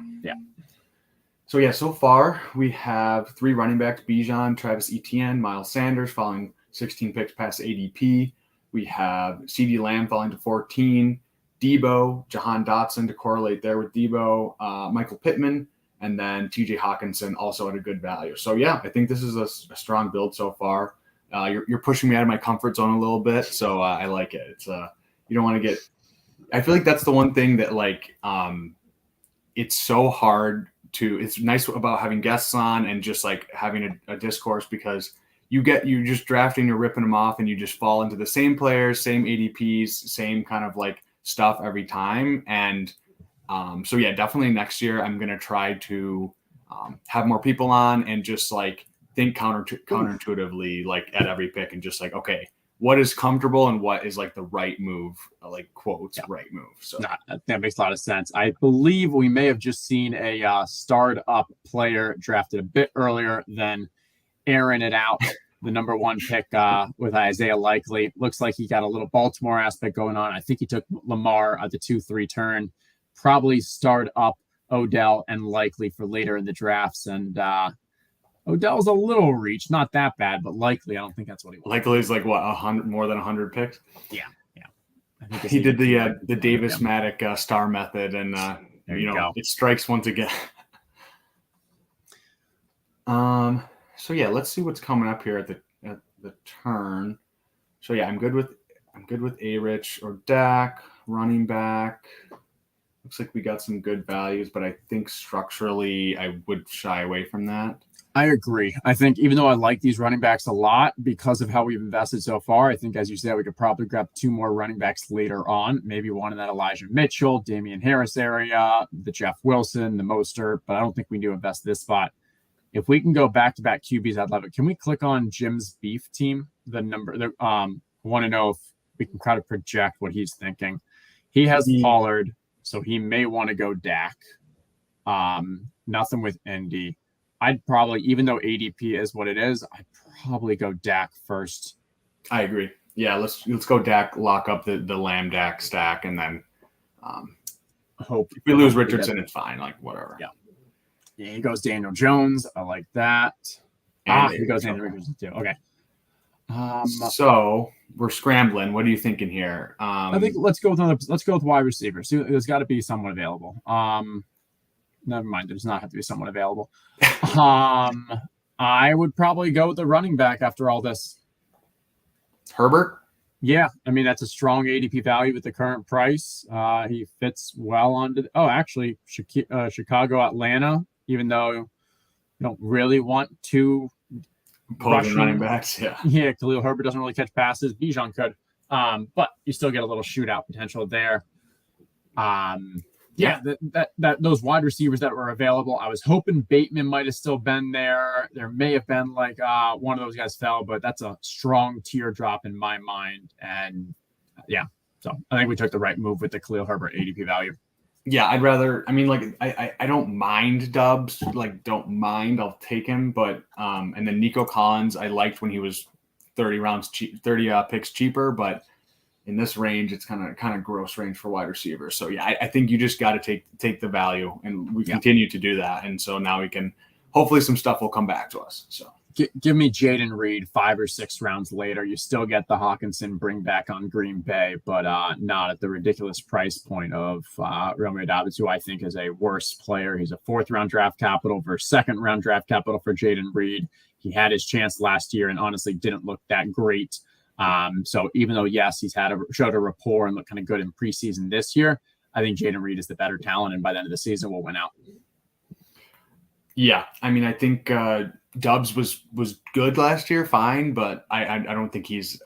So, yeah, so far we have 3 running backs, Bijan, Travis Etienne, Miles Sanders falling 16 picks past ADP. We have CeeDee Lamb falling to 14, Debo, Jahan Dotson to correlate there with Debo, Michael Pittman, and then TJ Hawkinson also at a good value. So, yeah, I think this is a strong build so far. You're pushing me out of my comfort zone a little bit, so I like it. It's you don't want to get – I feel like that's the one thing that, like, it's so hard – it's nice about having guests on and just like having a discourse because you're just drafting, you're ripping them off and you just fall into the same players, same ADPs, same kind of like stuff every time. And so yeah, definitely next year I'm going to try to have more people on and just like think counterintuitively, like at every pick and just like, okay, what is comfortable and what is like the right move, like quotes, right move. So that makes a lot of sense. I believe we may have just seen a starred-up player drafted a bit earlier than airing it out. The number 1 pick with Isaiah Likely. Looks like he got a little Baltimore aspect going on. I think he took Lamar at the 2-3 turn. Probably starred up Odell and Likely for later in the drafts. And Odell's a little reach, not that bad, but Likely, I don't think that's what he wants. Likely's like what, 100, more than 100 picks? Yeah. I think he did the Davis Maddock star method, and it strikes once again. So yeah, let's see what's coming up here at the turn. So yeah, I'm good with A-Rich or Dak, running back. Looks like we got some good values, but I think structurally I would shy away from that. I agree. I think even though I like these running backs a lot because of how we've invested so far, I think, as you said, we could probably grab 2 more running backs later on. Maybe one in that Elijah Mitchell, Damian Harris area, the Jeff Wilson, the Mostert, but I don't think we need to invest this spot. If we can go back-to-back QBs, I'd love it. Can we click on Jim's beef team? The number. I want to know if we can kind of project what he's thinking. He has Pollard, so he may want to go Dak. Nothing with Indy. I'd probably, even though ADP is what it is, I'd probably go Dak first. I agree. Yeah, let's go Dak, lock up the Lamb Dak stack, and then hope if we lose Richardson, it's fine. Like whatever. Yeah. Yeah, he goes Daniel Jones. I like that. He goes Anthony Richardson too. Okay. So we're scrambling. What are you thinking here? I think let's go with wide receivers. See, there's got to be someone available. Never mind. There's not have to be someone available. I would probably go with the running back after all this. Herbert? Yeah, I mean that's a strong ADP value with the current price. He fits well onto. Actually, Chicago, Atlanta. Even though you don't really want two opposing running backs, yeah. Khalil Herbert doesn't really catch passes. Bijan could, but you still get a little shootout potential there. Those wide receivers that were available, I was hoping Bateman might have still been there. There may have been like one of those guys fell, but that's a strong teardrop in my mind. And so I think we took the right move with the Khalil Herbert ADP value. Yeah, I'd rather. I mean, like I don't mind Dubs. Like, don't mind. I'll take him. But and then Nico Collins, I liked when he was 30 picks cheaper. But in this range, it's kind of gross range for wide receivers. So yeah, I think you just got to take the value, and we continue to do that. And so now we can hopefully some stuff will come back to us. So. Give me Jaden Reed 5 or 6 rounds later. You still get the Hawkinson bring back on Green Bay, but not at the ridiculous price point of Romeo Dobbs, who I think is a worse player. He's a 4th-round draft capital versus 2nd-round draft capital for Jaden Reed. He had his chance last year and honestly didn't look that great. So even though, yes, he's showed a rapport and looked kind of good in preseason this year, I think Jaden Reed is the better talent, and by the end of the season, will win out. Yeah, I mean, I think Dubs was good last year, fine, but I don't think he's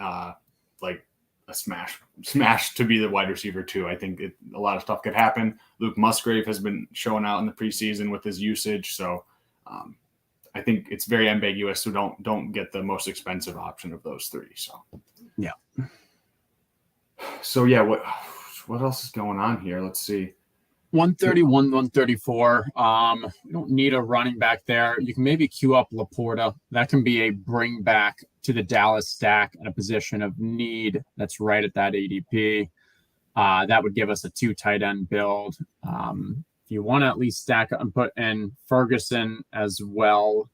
like a smash to be the wide receiver too. I think a lot of stuff could happen. Luke Musgrave has been showing out in the preseason with his usage, so I think it's very ambiguous. So don't get the most expensive option of those 3. So yeah, what else is going on here? Let's see. 131, 134. You don't need a running back there. You can maybe queue up Laporta. That can be a bring back to the Dallas stack in a position of need. That's right at that ADP. That would give us a 2 tight end build. If you want to at least stack up and put in Ferguson as well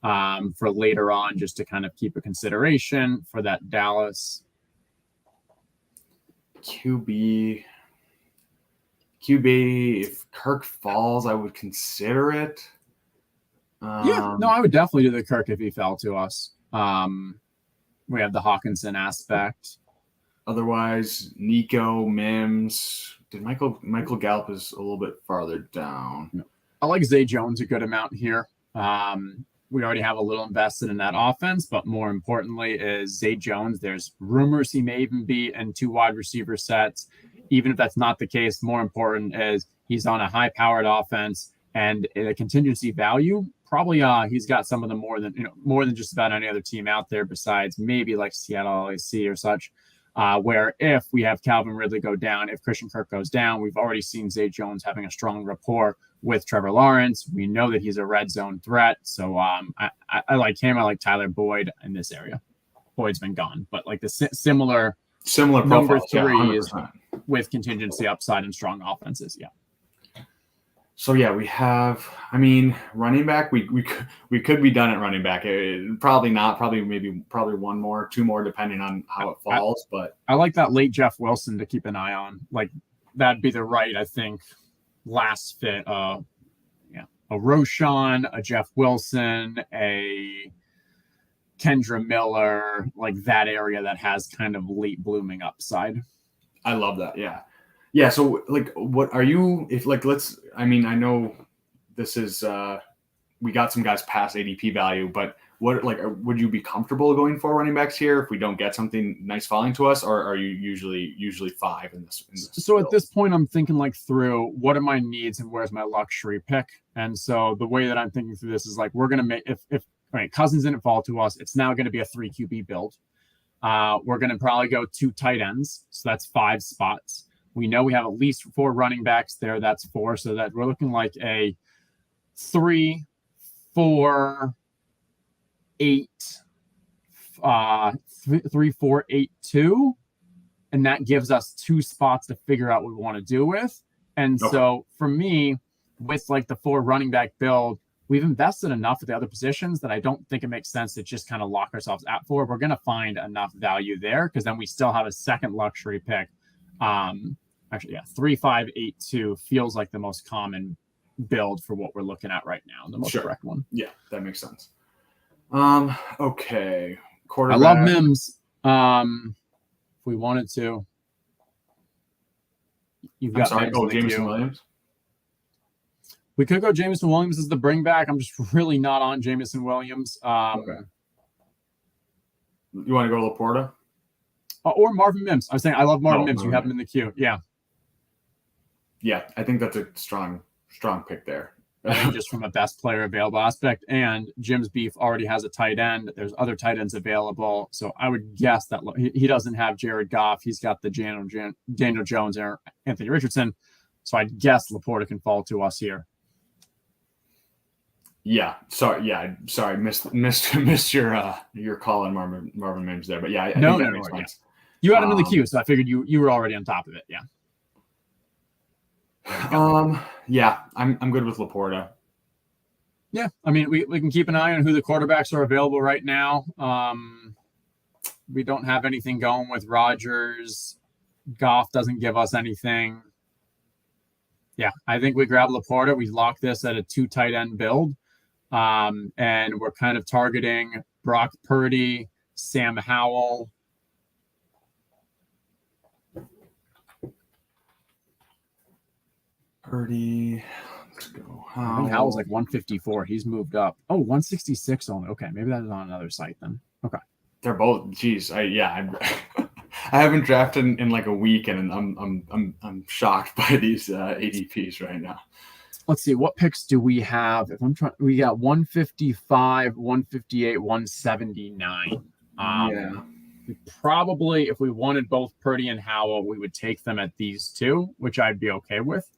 for later on, just to kind of keep a consideration for that Dallas. QB, if Kirk falls, I would consider it. I would definitely do the Kirk if he fell to us. We have the Hawkinson aspect. Otherwise, Nico, Mims. Did Michael Gallup is a little bit farther down. I like Zay Jones a good amount here. We already have a little invested in that offense, but more importantly is Zay Jones. There's rumors he may even be in 2 wide receiver sets. Even if that's not the case, more important is he's on a high-powered offense and a contingency value. Probably he's got some of the more than just about any other team out there besides maybe like Seattle LAC or such, where if we have Calvin Ridley go down, if Christian Kirk goes down, we've already seen Zay Jones having a strong rapport with Trevor Lawrence. We know that he's a red zone threat. So I like him. I like Tyler Boyd in this area. Boyd's been gone, but like the similar number 3 is with contingency upside and strong offenses. Yeah. So yeah, we have. I mean, running back. We could be done at running back. Probably not. Probably 1 more, 2 more, depending on how it falls. But I like that late Jeff Wilson to keep an eye on. Like that'd be the right, I think, last fit. A Roshan, a Jeff Wilson, a Kendra Miller, like that area that has kind of late blooming upside. I love that. Yeah. So like, what are you, I know this is, we got some guys past ADP value, but would you be comfortable going for running backs here if we don't get something nice falling to us, or are you usually 5 in this so build? At this point, I'm thinking like through what are my needs and where's my luxury pick. And so the way that I'm thinking through this is like, we're going to make, if Cousins didn't fall to us, it's now going to be a 3 QB build. We're going to probably go 2 tight ends. So that's 5 spots. We know we have at least 4 running backs there. That's 4. So that we're looking like a 3, 4, 8, 3, 4, 8, 2. And that gives us 2 spots to figure out what we want to do with. And so for me, with like the 4 running back build, we've invested enough at the other positions that I don't think it makes sense to just kind of lock ourselves at 4. We're going to find enough value there because then we still have a second luxury pick. Actually, yeah, 3, 5, 8, 2 feels like the most common build for what we're looking at right now, the most correct one. Yeah, that makes sense. Okay. Quarterback. I love Mims. If we wanted to. You've got Jameson Williams. We could go Jameson Williams as the bring back. I'm just really not on Jameson Williams. Okay. You want to go to Laporta? Or Marvin Mims. I'm saying I love Marvin Mims. You have him in the queue. Yeah. Yeah, I think that's a strong pick there. I think just from a best player available aspect, and Jim's Beef already has a tight end. There's other tight ends available. So I would guess that he doesn't have Jared Goff. He's got the Daniel Jones or Anthony Richardson. So I'd guess Laporta can fall to us here. Yeah. Sorry. Missed your call on Marvin Mims there. But yeah, I think that makes sense. You had him in the queue, so I figured you were already on top of it. Yeah. Yeah, I'm good with Laporta. Yeah, I mean, we can keep an eye on who the quarterbacks are available right now. We don't have anything going with Rodgers. Goff doesn't give us anything. Yeah, I think we grab Laporta. We lock this at a 2 tight end build. And we're kind of targeting Brock Purdy, Sam Howell. Purdy. Let's go. I think Howell's like 154. He's moved up. Oh, 166 only. Okay, maybe that is on another site then. Okay. They're both. Geez, I haven't drafted in like a week, and I'm shocked by these ADPs right now. Let's see, what picks do we have? We got 155, 158, 179. We probably, if we wanted both Purdy and Howell, we would take them at these 2, which I'd be okay with.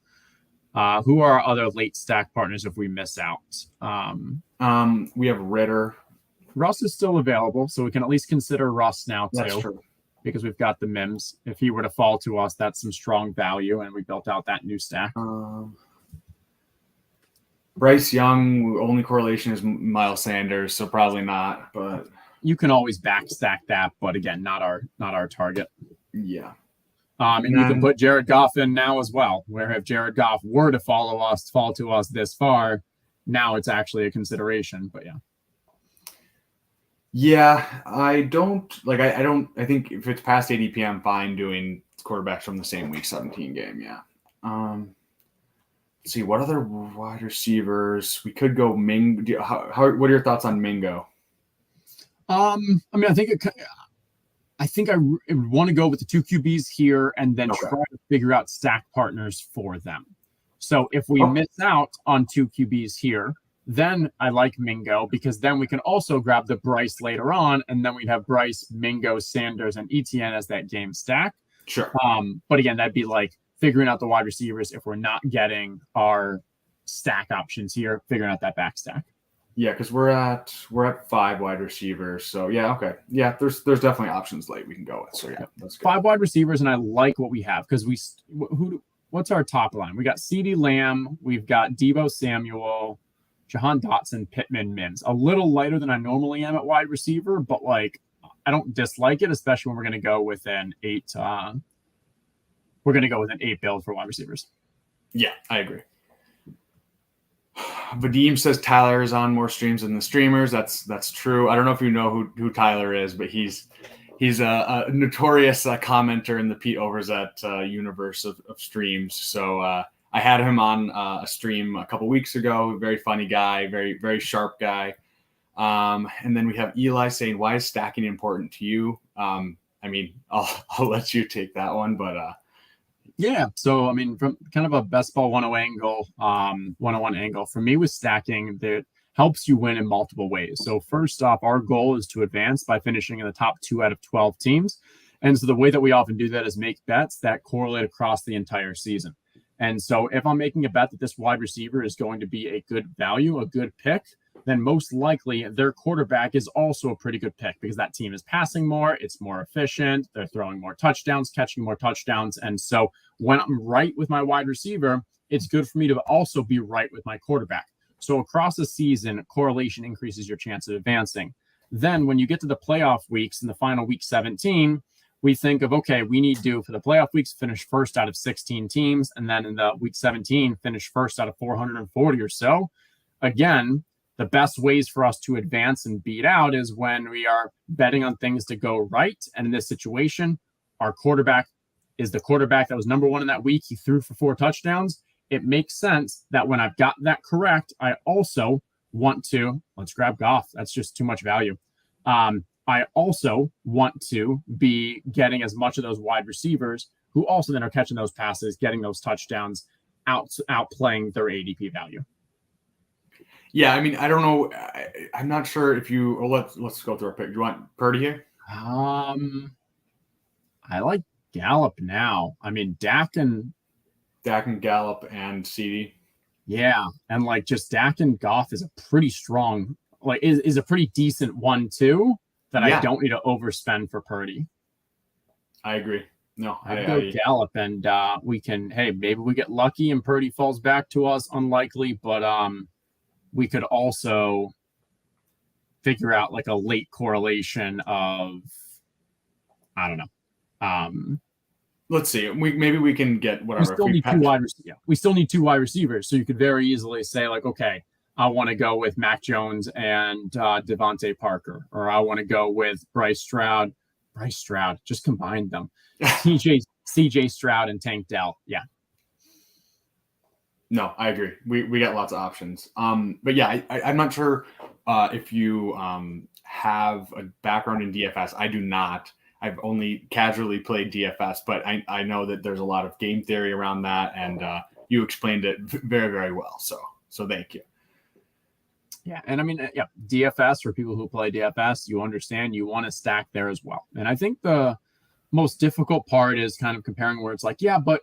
Who are our other late stack partners if we miss out? We have Ritter. Russ is still available, so we can at least consider Russ now too. That's true. Because we've got the Mims. If he were to fall to us, that's some strong value, and we built out that new stack. Bryce Young, only correlation is Miles Sanders, so probably not. But you can always backstack that, but again, not our target. Yeah. And you can put Jared Goff in now as well, where if Jared Goff were to fall to us this far, now it's actually a consideration. But yeah. Yeah, I think if it's past ADP, I'm fine doing quarterbacks from the same week 17 game. Yeah. Let's see, what other wide receivers? We could go Mingo. What are your thoughts on Mingo? I mean, I think I would want to go with the 2 QBs here and then try to figure out stack partners for them. So if we miss out on 2 QBs here, then I like Mingo because then we can also grab the Bryce later on, and then we'd have Bryce, Mingo, Sanders, and ETN as that game stack. Sure. But again, that'd be like figuring out the wide receivers if we're not getting our stack options here, figuring out that back stack. Yeah, because we're at 5 wide receivers. So yeah, okay. Yeah, there's definitely options late we can go with. So yeah, that's good. 5 wide receivers, and I like what we have because what's our top line? We got CeeDee Lamb, we've got Deebo Samuel, Jahan Dotson, Pittman, Mims. A little lighter than I normally am at wide receiver, but like I don't dislike it, especially when we're going to go with an 8. We're going to go with an 8 build for wide receivers. Yeah, I agree. Vadim says Tyler is on more streams than the streamers. That's true. I don't know if you know who Tyler is, but he's a notorious commenter in the Pete Overzet universe of streams. So I had him on a stream a couple weeks ago. Very funny guy, very, very sharp guy. And then we have Eli saying, "Why is stacking important to you?" I mean, I'll let you take that one, but yeah. So, I mean, from kind of a Bestball 101 angle, for me with stacking, that helps you win in multiple ways. So first off, our goal is to advance by finishing in the top 2 out of 12 teams. And so the way that we often do that is make bets that correlate across the entire season. And so if I'm making a bet that this wide receiver is going to be a good value, a good pick, then most likely their quarterback is also a pretty good pick because that team is passing more, it's more efficient, they're throwing more touchdowns, catching more touchdowns. And so when I'm right with my wide receiver, it's good for me to also be right with my quarterback. So across the season, correlation increases your chance of advancing. Then when you get to the playoff weeks in the final week 17, we think of, okay, we need to, for the playoff weeks, finish first out of 16 teams. And then in the week 17, finish first out of 440 or so. Again, the best ways for us to advance and beat out is when we are betting on things to go right. And in this situation, our quarterback is the quarterback that was number one in that week. He threw for 4 touchdowns. It makes sense that when I've got that correct, I also want to, let's grab Goff. That's just too much value. I also want to be getting as much of those wide receivers who also then are catching those passes, getting those touchdowns, outplaying their ADP value. Yeah, I mean, I don't know. I'm not sure if you. Or let's go through our pick. Do you want Purdy here? I like Gallup now. I mean, Dak and Gallup and CD. Yeah, and like just Dak and Goff is a pretty strong, like is a pretty decent 1-2 that I don't need to overspend for Purdy. I agree. No, I'd go Gallup, and we can. Hey, maybe we get lucky and Purdy falls back to us. Unlikely, but we could also figure out like a late correlation of, I don't know. Let's see. Maybe we can get whatever. We still need 2 wide receivers. So you could very easily say like, okay, I want to go with Mac Jones and Devontae Parker, or I want to go with Bryce Stroud. Just combine them. CJ Stroud and Tank Dell. Yeah. No, I agree. We got lots of options. But yeah, I'm not sure if you have a background in DFS. I do not. I've only casually played DFS, but I know that there's a lot of game theory around that, and you explained it very, very well. So thank you. Yeah, and I mean, DFS, for people who play DFS, you understand you want to stack there as well. And I think the most difficult part is kind of comparing where it's like, yeah, but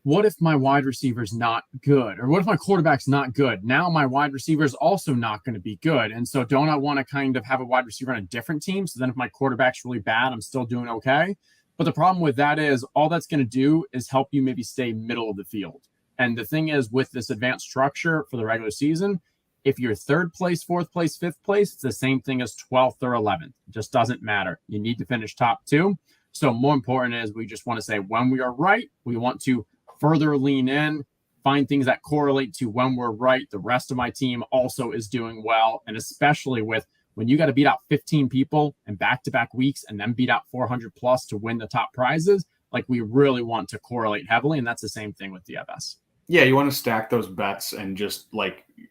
what if my wide receiver's not good? Or what if my quarterback's not good? Now my wide receiver is also not going to be good. And so don't I want to kind of have a wide receiver on a different team? So then if my quarterback's really bad, I'm still doing okay. But the problem with that is all that's going to do is help you maybe stay middle of the field. And the thing is, with this advanced structure for the regular season, if you're 3rd place, 4th place, 5th place, it's the same thing as 12th or 11th. It just doesn't matter. You need to finish top 2. So more important is we just want to say when we are right, we want to further lean in, find things that correlate to when we're right. The rest of my team also is doing well. And especially with when you got to beat out 15 people in back-to-back weeks and then beat out 400 plus to win the top prizes, like we really want to correlate heavily. And that's the same thing with DFS. Yeah, you want to stack those bets and just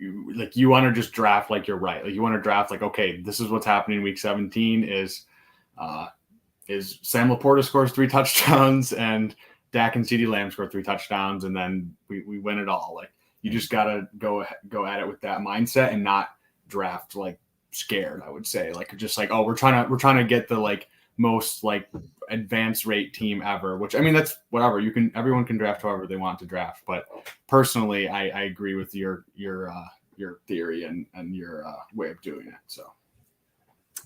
you want to just draft like you're right. Like you want to draft like, okay, this is what's happening in week 17 is Sam Laporta scores 3 touchdowns and Dak and CeeDee Lamb score 3 touchdowns, and then we win it all. Like you just gotta go at it with that mindset and not draft like scared. I would say like just like, oh, we're trying to get the like most like advanced rate team ever, which I mean that's whatever everyone can draft however they want to draft. But personally, I agree with your theory and your way of doing it. So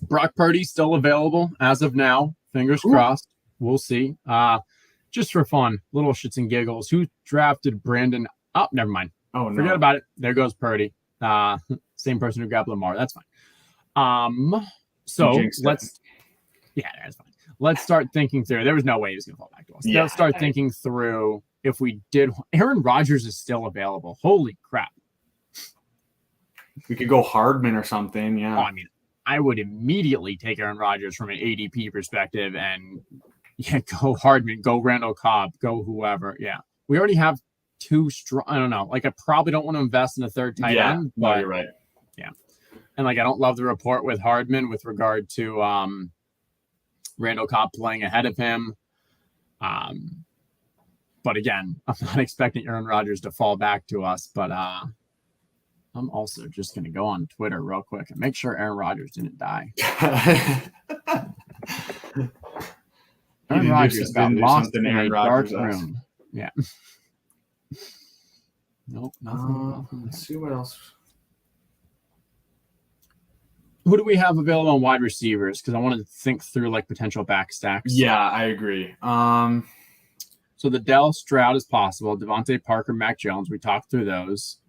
Brock Purdy still available as of now. Fingers crossed. We'll see. Just for fun, little shits and giggles. Who drafted Brandon? Oh, never mind. Oh, no. Forget about it. There goes Purdy. Same person who grabbed Lamar. That's fine. So let's. Yeah, that's fine. Let's start thinking through. There was no way he was going to fall back to us. Yeah, let's start thinking through if we did. Aaron Rodgers is still available. Holy crap. We could go Hardman or something. Yeah. Oh, I mean, I would immediately take Aaron Rodgers from an ADP perspective and go Hardman, go Randall Cobb, go whoever. Yeah. We already have 2 strong. I don't know. Like, I probably don't want to invest in a 3rd tight end. But you're right. Yeah. And like, I don't love the report with Hardman with regard to Randall Cobb playing ahead of him. But again, I'm not expecting Aaron Rodgers to fall back to us. But I'm also just going to go on Twitter real quick and make sure Aaron Rodgers didn't die. Aaron Rodgers got lost in a dark room. Yeah. Nope, nothing. Let's see what else. Who do we have available on wide receivers? Because I want to think through like potential back stacks. Yeah, I agree. So the Dell Stroud is possible. Devontae Parker, Mac Jones. We talked through those.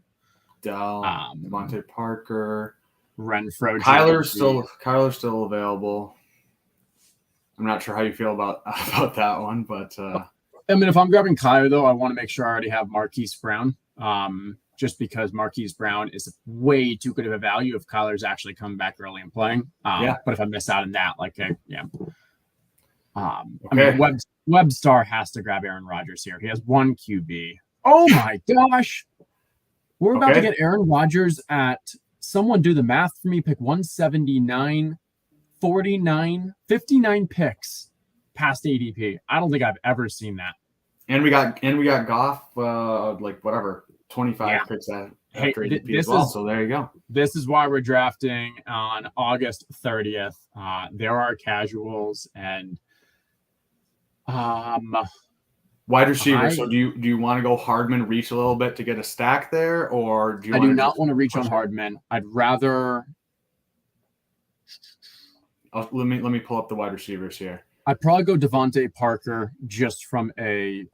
Dell, Devontae Parker, Renfro. Kyler's still available. I'm not sure how you feel about that one, but I mean, if I'm grabbing Kyler though, I want to make sure I already have Marquise Brown. Just because Marquise Brown is way too good of a value if Kyler's actually coming back early and playing. But if I miss out on that, I mean, Webstar has to grab Aaron Rodgers here. He has one QB. Oh my gosh. We're about to get Aaron Rodgers at, someone do the math for me, pick 179, 49, 59 picks past ADP. I don't think I've ever seen that. And we got Goff, 25 picks after ADP as well. So there you go. This is why we're drafting on August 30th. There are casuals and wide receiver. So do you want to go Hardman, reach a little bit to get a stack there, or do you? I do not want to reach on Hardman. I'd rather. Let me pull up the wide receivers here. I'd probably go Devontae Parker just from a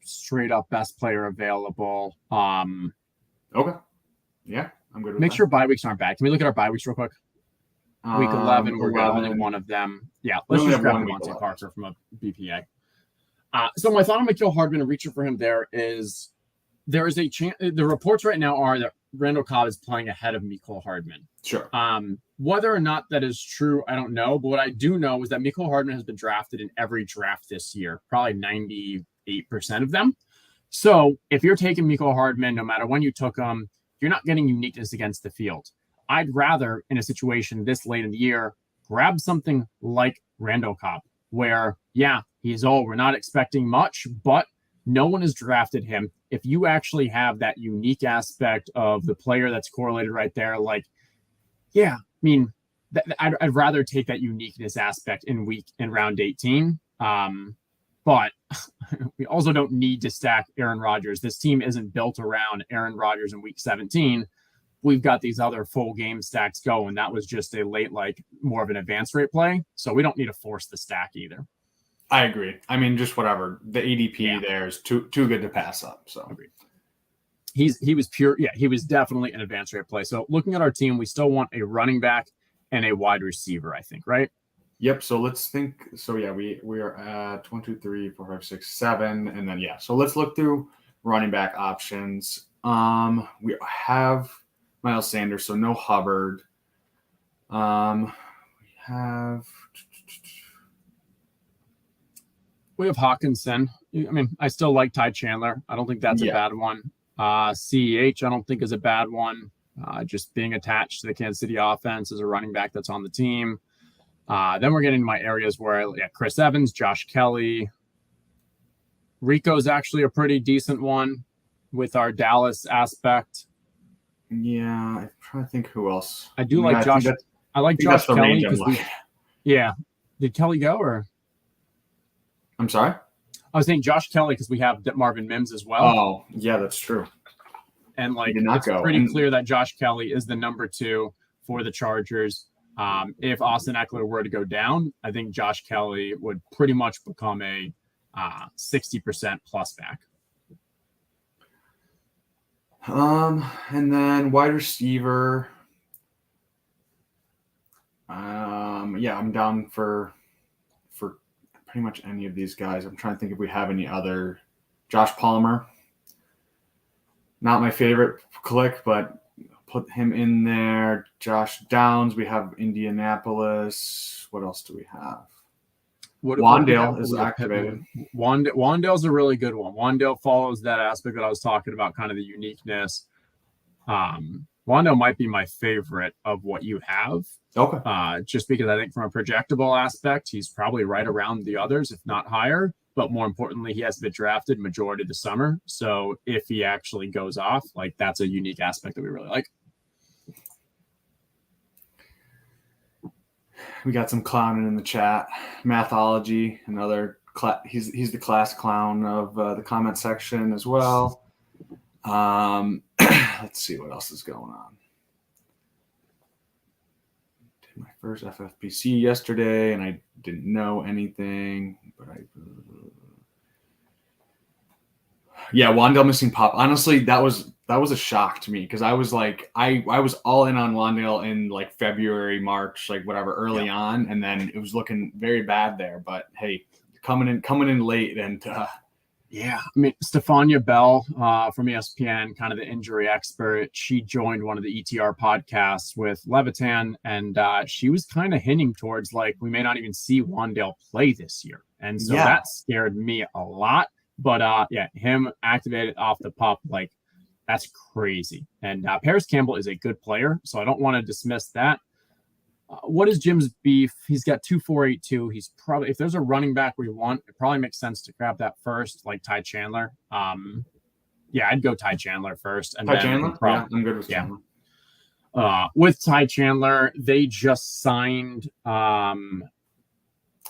straight up best player available. Okay. Yeah, I'm good with Make that. sure bye weeks aren't bad. Can we look at our bye weeks real quick? Week 11, we're good. Only one of them. Yeah, let's just grab Devontae Parker from a BPA. So my thought on Mecole Hardman and reaching for him there is a chance. The reports right now are that Randall Cobb is playing ahead of Mecole Hardman. Sure. Whether or not that is true, I don't know. But what I do know is that Mecole Hardman has been drafted in every draft this year, probably 98% of them. So if you're taking Mecole Hardman, no matter when you took him, you're not getting uniqueness against the field. I'd rather, in a situation this late in the year, grab something like Randall Cobb, where, yeah, he's old. We're not expecting much, but no one has drafted him. If you actually have that unique aspect of the player that's correlated right there, I mean, I'd rather take that uniqueness aspect in round 18. But we also don't need to stack Aaron Rodgers. This team isn't built around Aaron Rodgers in week 17. We've got these other full game stacks going. That was just a late, more of an advanced rate play. So we don't need to force the stack either. I agree. I mean, just whatever. The ADP there is too good to pass up. So agreed. He was pure. Yeah, he was definitely an advanced rate play. So looking at our team, we still want a running back and a wide receiver, I think, right? Yep. So let's think. So yeah, we are at 1, 2, 3, 4, 5, 6, 7, and then So let's look through running back options. We have Miles Sanders, so no Hubbard. We have Hawkinson. I mean, I still like Ty Chandler. I don't think that's a bad one. CEH, I don't think is a bad one. Just being attached to the Kansas City offense as a running back that's on the team. Then we're getting to my areas where Chris Evans, Josh Kelly. Rico's actually a pretty decent one with our Dallas aspect. Yeah, I'm trying to think who else. I do like Josh. I like Josh Kelly because did Kelly go or? I'm sorry? I was saying Josh Kelly because we have Marvin Mims as well. Oh, yeah, that's true. And it's pretty clear that Josh Kelly is the number 2 for the Chargers. If Austin Eckler were to go down, I think Josh Kelly would pretty much become a 60% plus back. And then wide receiver. I'm down for pretty much any of these guys. I'm trying to think if we have any other. Josh Palmer. Not my favorite click, but put him in there. Josh Downs. We have Indianapolis. What else do we have? Wandale is activated. Wandale's a really good one. Wandale follows that aspect that I was talking about, kind of the uniqueness. Wandale might be my favorite of what you have. Okay. Just because I think from a projectable aspect, he's probably right around the others, if not higher. But more importantly, he has been drafted majority of the summer. So if he actually goes off, that's a unique aspect that we really like. We got some clowning in the chat. Mathology, another he's the class clown of the comment section as well. Let's see what else is going on. first FFPC yesterday, and I didn't know anything, but yeah, Wandale missing Pop. Honestly, that was a shock to me because I was like, I was all in on Wandale in like February, March, like whatever, early on, and then it was looking very bad there. But hey, coming in late, and yeah, I mean, Stefania Bell from ESPN, kind of the injury expert, she joined one of the ETR podcasts with Levitan, and she was kind of hinting towards like we may not even see Wandale play this year, and so that scared me a lot. But yeah, him activated off the pup, like that's crazy. And Paris Campbell is a good player, so I don't want to dismiss that. What is Jim's beef? He's got 2.482. He's probably, if there's a running back we want, it probably makes sense to grab that first, like Ty Chandler. Yeah, I'd go Ty Chandler first. And Ty Chandler? Yeah, I'm good with Chandler. With Ty Chandler, they just signed Miles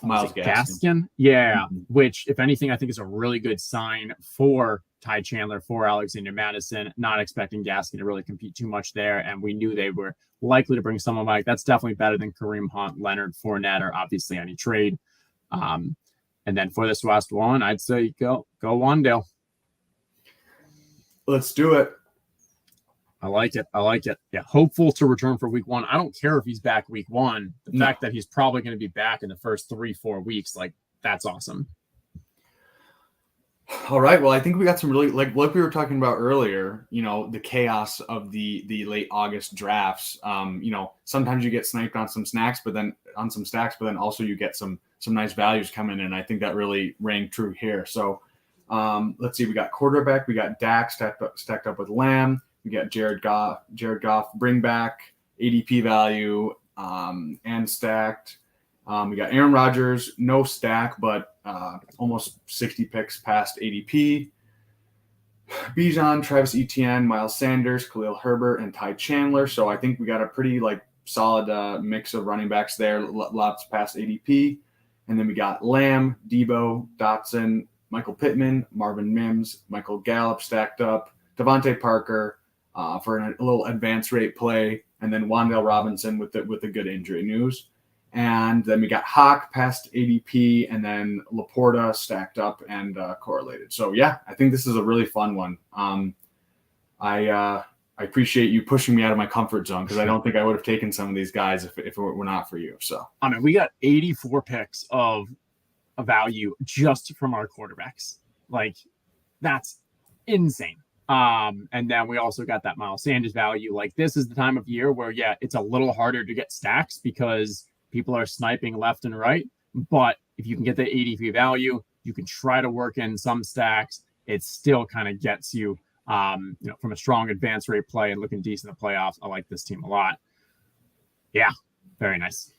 Gaskin. Yeah, which, if anything, I think is a really good sign for Ty Chandler, for Alexander Madison. Not expecting Gaskin to really compete too much there, and we knew they were likely to bring someone back. That's definitely better than Kareem Hunt, Leonard Fournette, or obviously any trade. And then for this last one, I'd say go Wandale. Let's do it. I like it. Yeah, hopeful to return for week 1. I don't care if he's back week 1. The fact that he's probably going to be back in the first 3-4 weeks, like that's awesome. All right. Well, I think we got some really, like what we were talking about earlier, the chaos of the late August drafts. Sometimes you get sniped on some stacks, but then also you get some nice values coming in. I think that really rang true here. So let's see. We got quarterback. We got Dak stacked up with Lamb. We got Jared Goff, bring back ADP value and stacked. We got Aaron Rodgers, no stack, but almost 60 picks past ADP. Bijan, Travis Etienne, Miles Sanders, Khalil Herbert, and Ty Chandler. So I think we got a pretty solid mix of running backs there, lots past ADP. And then we got Lamb, Debo, Dotson, Michael Pittman, Marvin Mims, Michael Gallup stacked up, Devontae Parker for a little advance rate play, and then Wandale Robinson with the good injury news. And then we got Hawk past ADP, and then Laporta stacked up and correlated. So yeah, I think this is a really fun one. I appreciate you pushing me out of my comfort zone because I don't think I would have taken some of these guys if it were not for you. So I mean, we got 84 picks of a value just from our quarterbacks. Like that's insane. And then we also got that Miles Sanders value. Like this is the time of year where, yeah, it's a little harder to get stacks because people are sniping left and right. But if you can get the ADP value, you can try to work in some stacks. It still kind of gets you, from a strong advance rate play and looking decent in the playoffs. I like this team a lot. Yeah, very nice.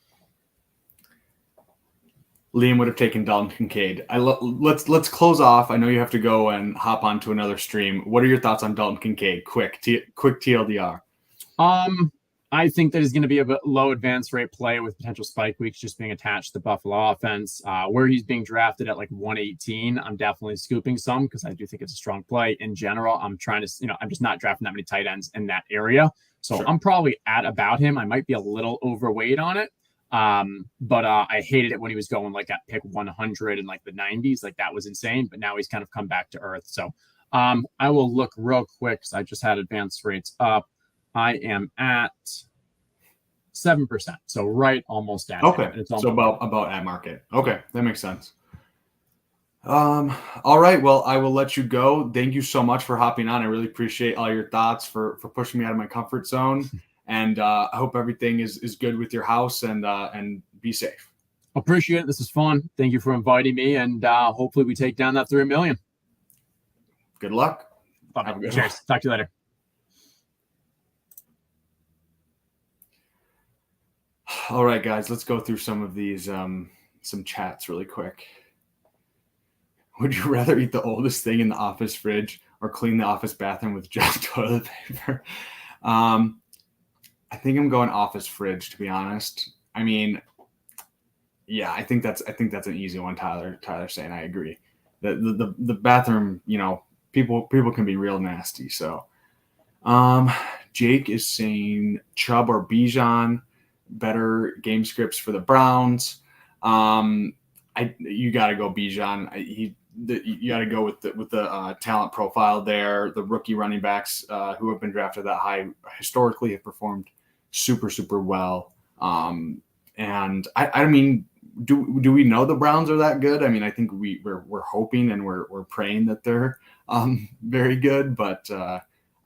Liam would have taken Dalton Kincaid. Let's close off. I know you have to go and hop onto another stream. What are your thoughts on Dalton Kincaid? Quick TLDR. I think that is going to be a bit low advance rate play with potential spike weeks just being attached to the Buffalo offense. Where he's being drafted at like 118, I'm definitely scooping some because I do think it's a strong play. In general, I'm trying to, I'm just not drafting that many tight ends in that area. So sure. I'm probably at about him. I might be a little overweight on it. But I hated it when he was going like at pick 100 in like the 90s. Like that was insane. But now he's kind of come back to earth. So I will look real quick because I just had advanced rates up. I am at 7%, so right almost at okay. It's so about at market. Okay, that makes sense. All right. Well, I will let you go. Thank you so much for hopping on. I really appreciate all your thoughts for pushing me out of my comfort zone. And I hope everything is good with your house and be safe. Appreciate it. This is fun. Thank you for inviting me, and hopefully we take down that 3 million. Good luck. Bye. Cheers. Talk to you later. All right, guys, let's go through some of these, some chats really quick. Would you rather eat the oldest thing in the office fridge or clean the office bathroom with just toilet paper? I think I'm going office fridge, to be honest. I mean, yeah, I think that's an easy one. Tyler saying I agree. The bathroom, people can be real nasty. So, Jake is saying Chubb or Bijan. better game scripts for the Browns. You got to go Bijan. You got to go with the talent profile there. The rookie running backs who have been drafted that high historically have performed super, super well. And I mean, do we know the Browns are that good? I mean, I think we're hoping and we're praying that they're very good, but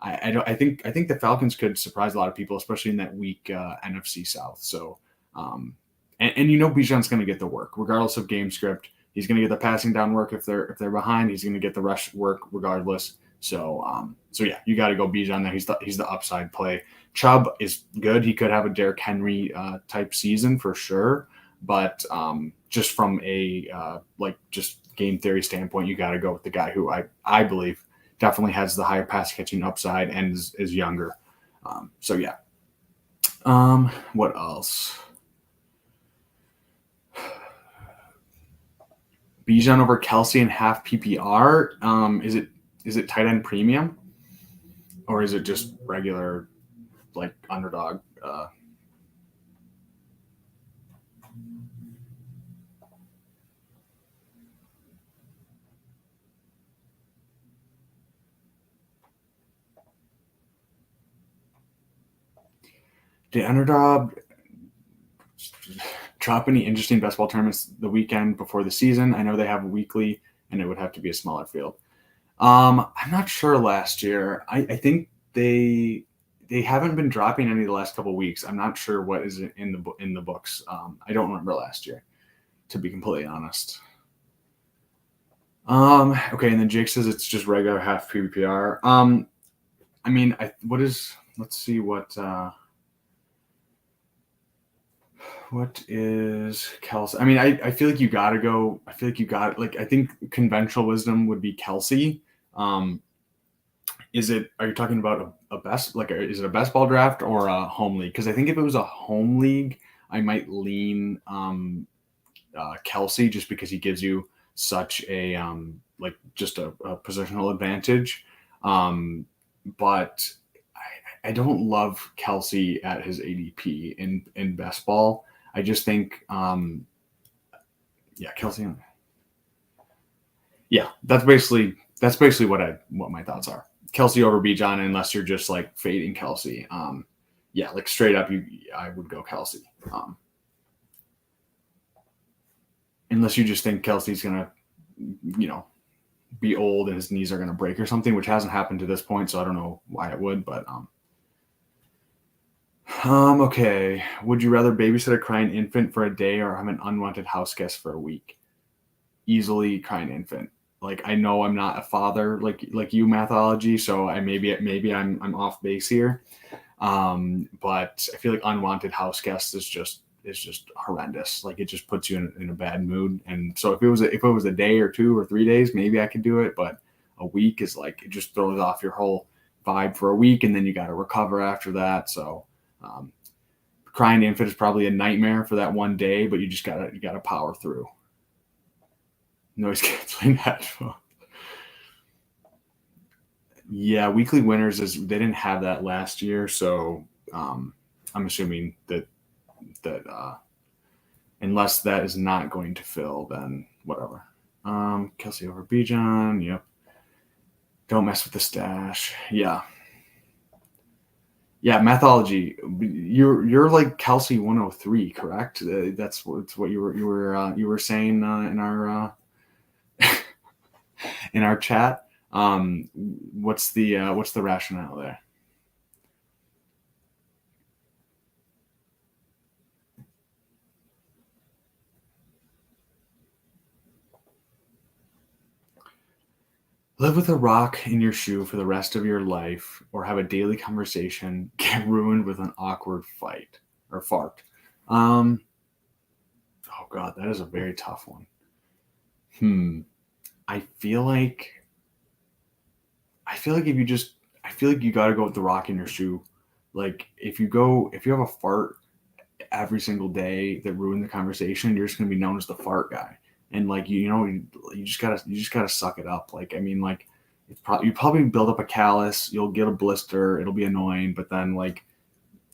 I think the Falcons could surprise a lot of people, especially in that weak NFC South. So, and Bijan's going to get the work regardless of game script. He's going to get the passing down work if they're behind. He's going to get the rush work regardless. So yeah, you got to go Bijan there. He's the upside play. Chubb is good. He could have a Derrick Henry type season for sure, but just from a just game theory standpoint, you got to go with the guy who I believe definitely has the higher pass catching upside and is younger. So yeah. What else? Bijan over Kelsey in half PPR. Is it tight end premium, or is it just regular like underdog? Did underdog drop any interesting best ball tournaments the weekend before the season? I know they have a weekly, and it would have to be a smaller field. I'm not sure last year. I think they haven't been dropping any the last couple of weeks. I'm not sure what is in the books. I don't remember last year, to be completely honest. Okay, and then Jake says it's just regular half PPR. I mean, let's see what is Kelsey? I mean, I feel like you got to go. I think conventional wisdom would be Kelsey. Are you talking about is it a best ball draft or a home league? Because I think if it was a home league, I might lean Kelsey just because he gives you such a just a positional advantage. But I don't love Kelsey at his ADP in best ball. I just think, Kelsey. Yeah, that's basically what my thoughts are. Kelsey over Bijan, unless you're just like fading Kelsey. Like straight up, I would go Kelsey. Unless you just think Kelsey's gonna, be old and his knees are gonna break or something, which hasn't happened to this point, so I don't know why it would, but okay. Would you rather babysit a crying infant for a day or have an unwanted house guest for a week? Easily crying infant. Like, I know I'm not a father like you, Mathology, so maybe I'm off base here. But I feel like unwanted house guest is just horrendous. Like, it just puts you in a bad mood. And so if it was a day or 2 or 3 days, maybe I could do it. But a week is like, it just throws off your whole vibe for a week, and then you got to recover after that. So crying infant is probably a nightmare for that one day, but you gotta power through. Noise canceling headphones. Yeah, weekly winners they didn't have that last year, so I'm assuming that unless that is not going to fill, then whatever. Kelsey over Bijan. Yep. Don't mess with the stash. Yeah. Yeah, Mathology. You're like Kelsey 103, correct? That's what you were saying in our in our chat. What's the rationale there? Live with a rock in your shoe for the rest of your life, or have a daily conversation get ruined with an awkward fight or fart. Oh God, that is a very tough one. I feel like you got to go with the rock in your shoe. Like, if you have a fart every single day that ruined the conversation, you're just going to be known as the fart guy. And like, you just gotta suck it up. Like, I mean, like, you probably build up a callus, you'll get a blister, it'll be annoying, but then like,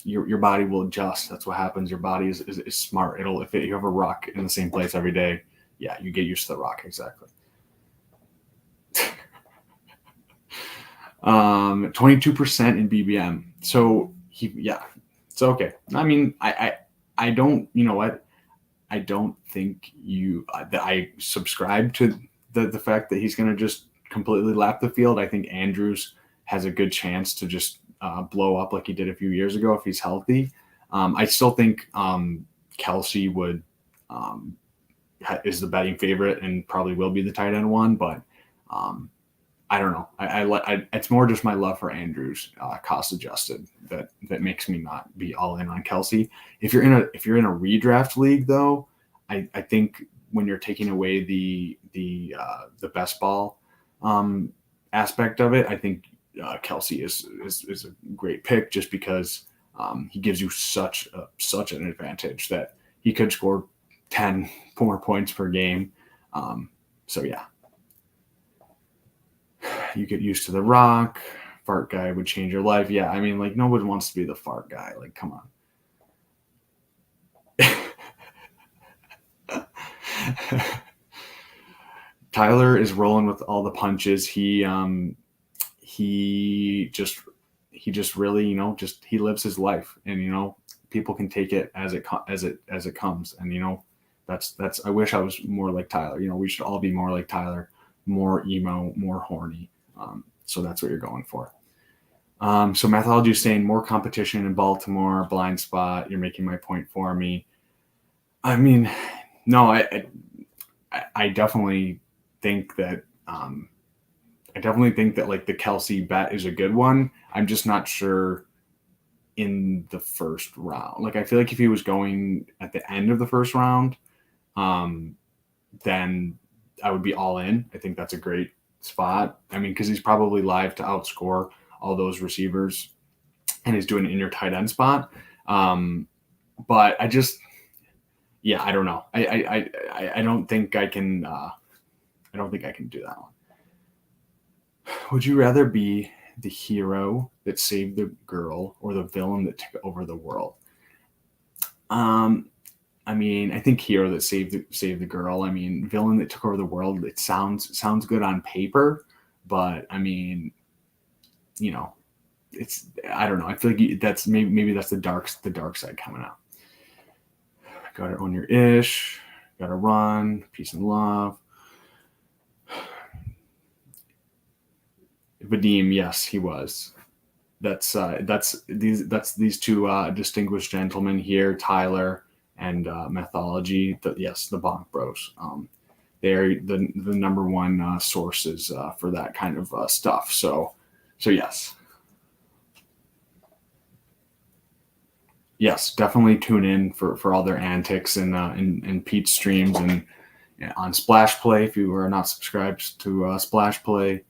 your body will adjust. That's what happens. Your body is smart. If you have a rock in the same place every day, yeah, you get used to the rock. Exactly. 22% in BBM. So it's okay. I mean, I don't, you know what? I don't think that I subscribe to the fact that he's going to just completely lap the field. I think Andrews has a good chance to just blow up like he did a few years ago if he's healthy. I still think Kelsey is the betting favorite and probably will be the tight end one, but I don't know. It's more just my love for Andrews, cost adjusted, that makes me not be all in on Kelsey. If you're in a redraft league, though, I think when you're taking away the best ball aspect of it, I think Kelsey is a great pick just because he gives you such an advantage that he could score 10 more points per game. So yeah. You get used to the rock. Fart guy would change your life. Yeah, I mean, like, nobody wants to be the fart guy. Like, come on. Tyler is rolling with all the punches. He just really, he lives his life, and people can take it as it comes. And that's I wish I was more like Tyler. We should all be more like Tyler, more emo, more horny. So that's what you're going for. So Methodology is saying more competition in Baltimore, blind spot. You're making my point for me. I mean, no, I definitely think that like the Kelsey bet is a good one. I'm just not sure in the first round. Like, I feel like if he was going at the end of the first round, then I would be all in. I think that's a great spot. I mean, because he's probably live to outscore all those receivers, and he's doing it in your tight end spot. But I don't know. I don't think I can. I don't think I can do that one. Would you rather be the hero that saved the girl or the villain that took over the world? I mean, I think hero that saved the girl. I mean, villain that took over the world. It sounds good on paper, but I mean, I don't know. I feel like that's maybe that's the dark side coming out. Gotta own your ish. Gotta run. Peace and love. Vadim, yes, he was. That's these two distinguished gentlemen here, Tyler and Methodology. The Bonk Bros. They're the number one sources for that kind of stuff. So yes. Yes, definitely tune in for all their antics and Pete's streams and on Splash Play if you are not subscribed to Splash Play.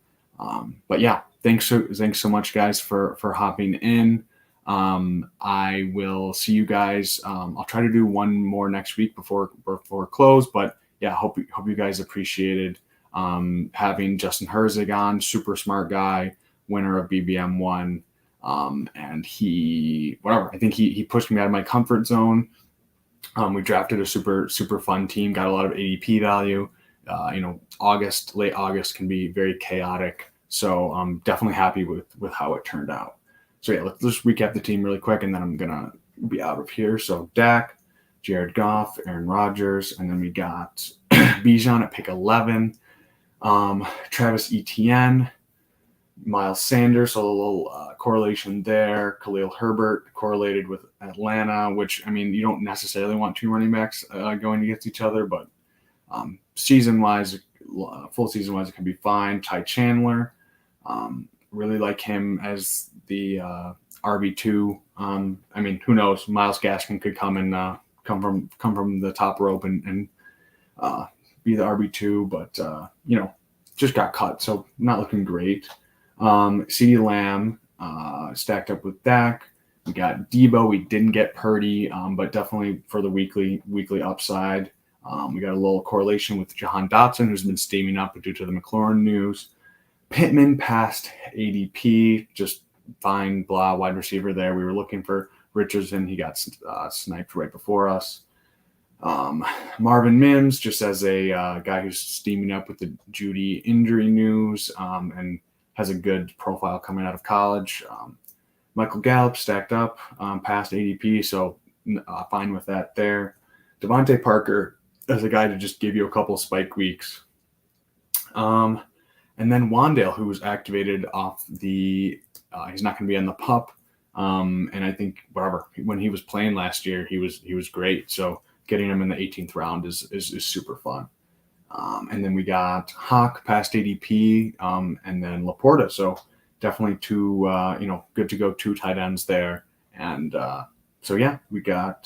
But yeah, thanks so much, guys, for hopping in. I will see you guys. I'll try to do one more next week before close. But yeah, hope you guys appreciated having Justin Herzig on. Super smart guy, winner of BBM1. And I think he pushed me out of my comfort zone. We drafted a super fun team, got a lot of ADP value. Late August can be very chaotic. So I'm definitely happy with how it turned out. So yeah, let's just recap the team really quick, and then I'm going to be out of here. So Dak, Jared Goff, Aaron Rodgers, and then we got Bijan at pick 11, Travis Etienne, Miles Sanders, so a little correlation there. Khalil Herbert correlated with Atlanta, which, I mean, you don't necessarily want two running backs going against each other, but season-wise, full season-wise, it can be fine. Ty Chandler, really like him as the RB2. I mean, who knows? Myles Gaskin could come and come from the top rope and be the RB2, but just got cut, so not looking great. CeeDee Lamb stacked up with Dak. We got Debo. We didn't get Purdy, but definitely for the weekly upside. We got a little correlation with Jahan Dotson, who's been steaming up due to the McLaurin news. Pittman passed ADP, just fine, blah, wide receiver there. We were looking for Richardson, he got sniped right before us. Marvin Mims, just as a guy who's steaming up with the Judy injury news and has a good profile coming out of college. Michael Gallup stacked up past ADP, so fine with that there. Devontae Parker as a guy to just give you a couple spike weeks. And then Wandale, who was activated off the he's not going to be on the PUP. And I think when he was playing last year, he was great. So getting him in the 18th round is super fun. And then we got Hawk past ADP, and then Laporta. So definitely two, good to go 2 tight ends there. And so yeah, it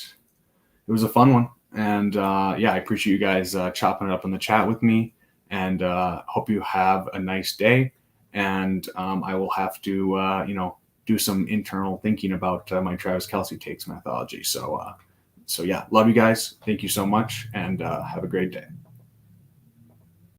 was a fun one. And I appreciate you guys chopping it up in the chat with me. And hope you have a nice day. And I will have to, do some internal thinking about my Travis Kelce takes methodology. So yeah, love you guys. Thank you so much, and have a great day.